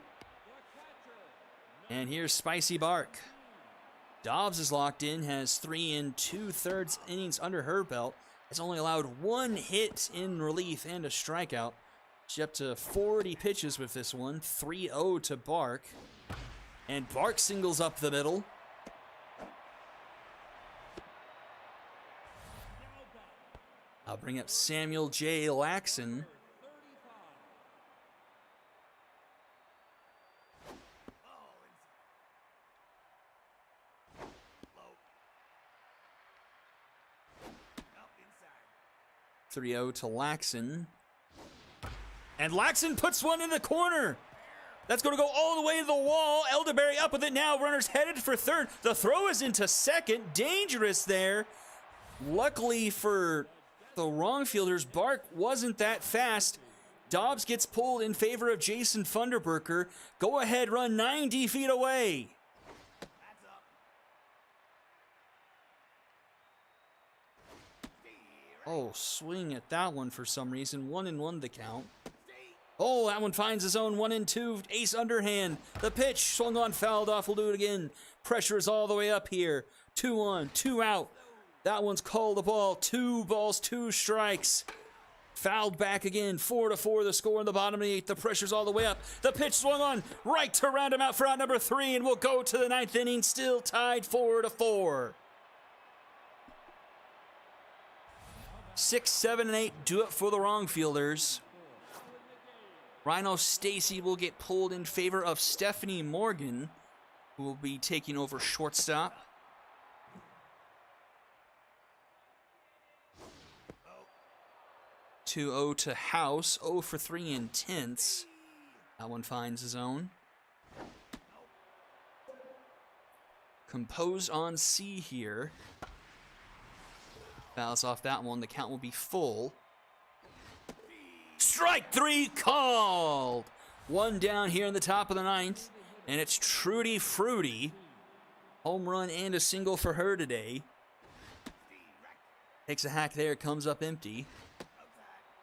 And here's Spicy Bark. Dobbs is locked in, has 3 2/3 innings under her belt. Has only allowed 1 hit in relief and a strikeout. She's up to 40 pitches with this one. 3-0 to Bark. And Bark singles up the middle. I'll bring up Samuel J. Laxon. 35. Up inside. 3-0 to Laxon. And Laxon puts one in the corner. That's going to go all the way to the wall. Elderberry up with it now. Runners headed for third. The throw is into second. Dangerous there. Luckily for the wrong fielders, Bark wasn't that fast. Dobbs gets pulled in favor of Jason Funderburker. Go ahead run 90 feet away. That's up. Oh, swing at that one for some reason. 1-1 the count. Oh, that one finds his own 1-2. Ace underhand. The pitch swung on, fouled off. We'll do it again. Pressure is all the way up here. 2-1, 2 out. That one's called a ball. 2 balls, 2 strikes. Fouled back again. 4-4 the score in the bottom of the 8th. The pressure's all the way up. The pitch swung on right to round him out for out number 3, and we'll go to the 9th inning. Still tied 4-4. 6, 7, and 8 do it for the wrong fielders. Rhino Stacy will get pulled in favor of Stephanie Morgan, who will be taking over shortstop. 2-0 to House, 0 for 3 in tenths. That one finds his own. Composed on C here. Fouls off that one. The count will be full. Strike 3 called. 1 down here in the top of the 9th. And it's Trudy Fruity. Home run and a single for her today. Takes a hack there, comes up empty.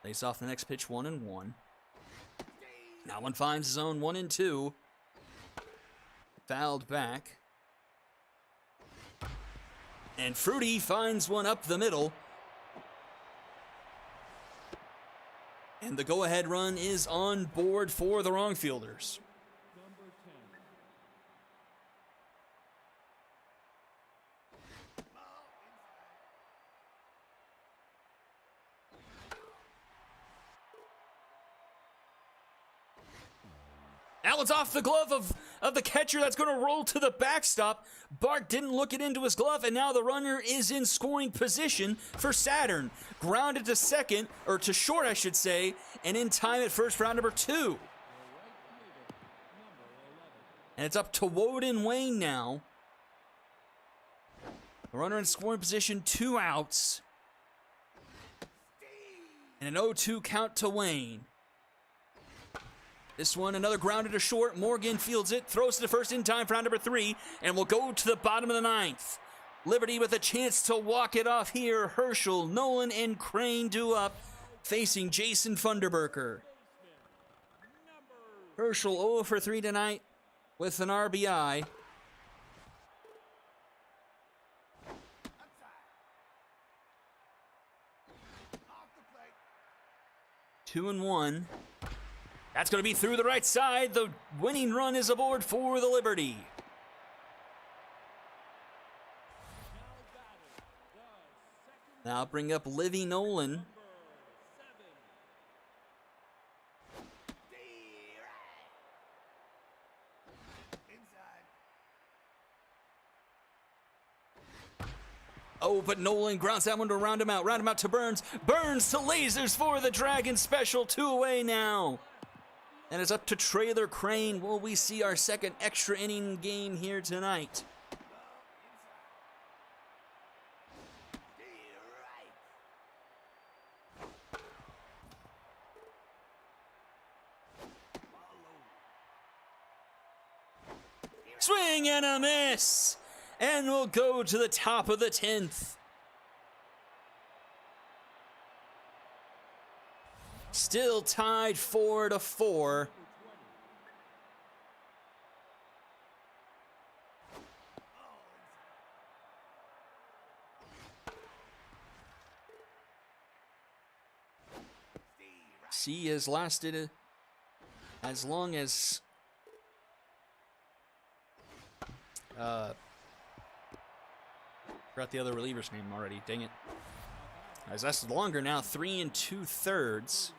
Lays off the next pitch, 1-1. Now one finds his own 1-2. Fouled back. And Fruity finds one up the middle. And the go-ahead run is on board for the wrong fielders. Number 10. That one's off the glove of the catcher. That's going to roll to the backstop. Bark didn't look it into his glove, and now the runner is in scoring position for Saturn. Grounded to second, or to short, I should say, and in time at first for round number 2. The right fielder, number 11. And it's up to Woden Wayne now. The runner in scoring position, 2 outs. And an 0-2 count to Wayne. This one, another grounded to short. Morgan fields it, throws to the first in time for round number 3, and we'll go to the bottom of the 9th. Liberty with a chance to walk it off here. Herschel, Nolan, and Crane do up, facing Jason Funderburker. Herschel 0 for 3 tonight with an RBI. Off the plate. 2-1. That's going to be through the right side. The winning run is aboard for the Liberty. Now bring up Livy Nolan. Inside. Oh, but Nolan grounds that one to round him out. Round him out to Burns. Burns to lasers for the Dragon special. 2 away now. And it's up to Trailer Crane. Will we see our second extra inning game here tonight? Swing and a miss. And we'll go to the top of the 10th. Still tied 4-4. C has lasted as long as forgot the other reliever's name already. Dang it. Has lasted longer now, 3 2/3.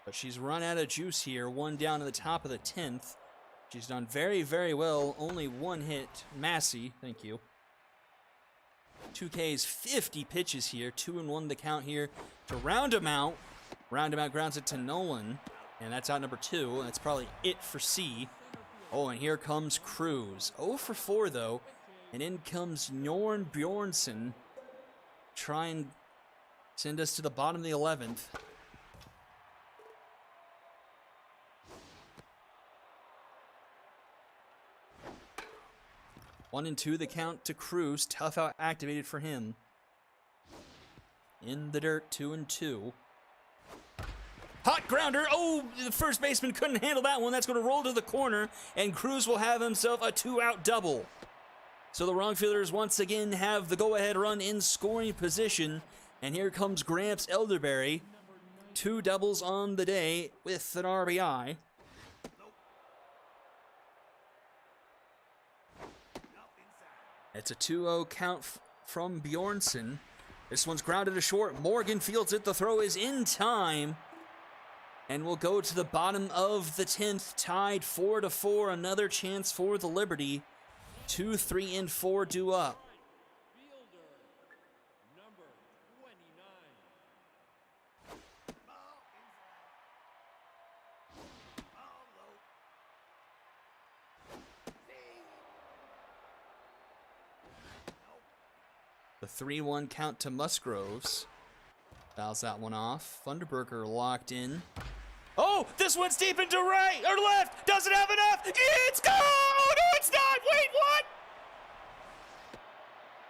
But she's run out of juice here, one down to the top of the 10th. She's done very, very well. Only one hit. Massey, thank you. 2K's 50 pitches here. 2-1 the count here to round him out. Round him out grounds it to Nolan. And that's out number 2. That's probably it for C. Oh, and here comes Cruz. 0 for 4, though. And in comes Jorn Bjornsson. Try and send us to the bottom of the 11th. One and 2 the count to Cruz. Tough out activated for him. In the dirt, 2 and 2. Hot grounder. Oh, the first baseman couldn't handle that one. That's going to roll to the corner, and Cruz will have himself a 2-out double. So the wrongfielders once again have the go-ahead run in scoring position, and here comes Gramps Elderberry. 2 doubles on the day with an RBI. It's a 2-0 count from Bjornsson. This one's grounded to short. Morgan fields it. The throw is in time. And we'll go to the bottom of the 10th, tied 4 4. Another chance for the Liberty. 2, 3, and 4 due up. Fielder, number 29. Ball inside. Ball low. The 3-1 count to Musgroves. Fouls that one off. Thunderberger locked in. Oh, this one's deep into right or left. Doesn't have enough. It's gone. Oh, no, it's not. Wait, what?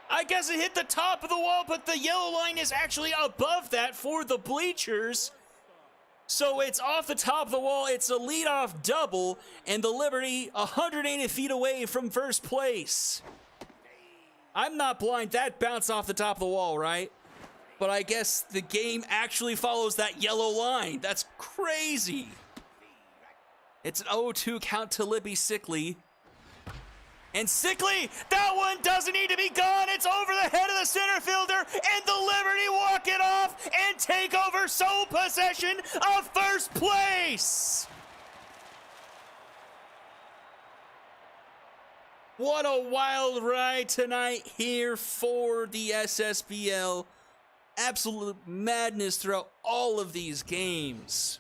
I guess it hit the top of the wall, but the yellow line is actually above that for the bleachers. So it's off the top of the wall. It's a leadoff double, and the Liberty 180 feet away from first place. I'm not blind. That bounced off the top of the wall, right? But I guess the game actually follows that yellow line. That's crazy. It's an 0-2 count to Libby Sickley. And Sickley, that one doesn't need to be gone. It's over the head of the center fielder, and the Liberty walk it off and take over sole possession of first place. What a wild ride tonight here for the SSBL. Absolute madness throughout all of these games.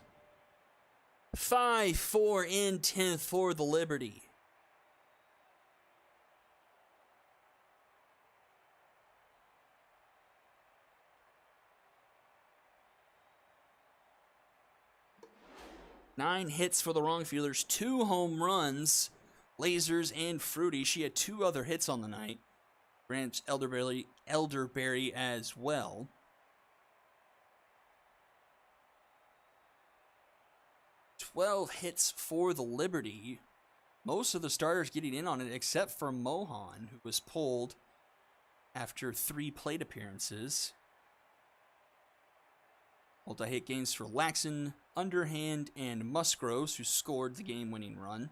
5-4 in 10th for the Liberty. Nine hits for the wrongfielders, 2 home runs. Lasers and Fruity. She had 2 other hits on the night. Gramps Elderberry as well. "12 hits for the Liberty. Most of the starters getting in on it, except for Mohan, who was pulled after 3 plate appearances. Multi-hit gains for Laxon, Underhand, and Musgroves, who scored the game-winning run.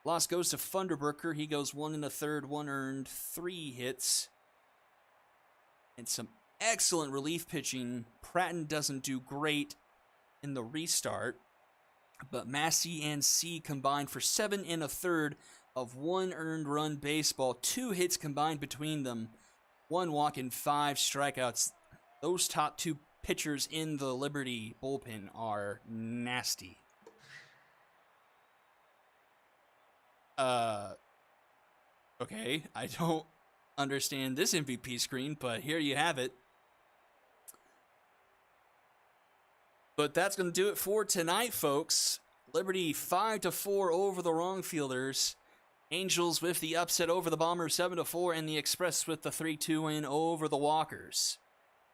Loss goes to Thunderberger. He goes 1 1/3, 1 earned, 3 hits. And some excellent relief pitching. Pratton doesn't do great in the restart. But Massey and C combined for 7 1/3 of 1 earned run baseball. 2 hits combined between them. 1 walk and 5 strikeouts. Those top 2 pitchers in the Liberty bullpen are nasty. Okay, I don't understand this MVP screen, but here you have it. But that's going to do it for tonight, folks. Liberty 5-4 over the wrongfielders. Angels with the upset over the Bombers 7-4, and the Express with the 3-2 win over the Walkers.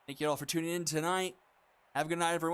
Thank you all for tuning in tonight. Have a good night, everyone.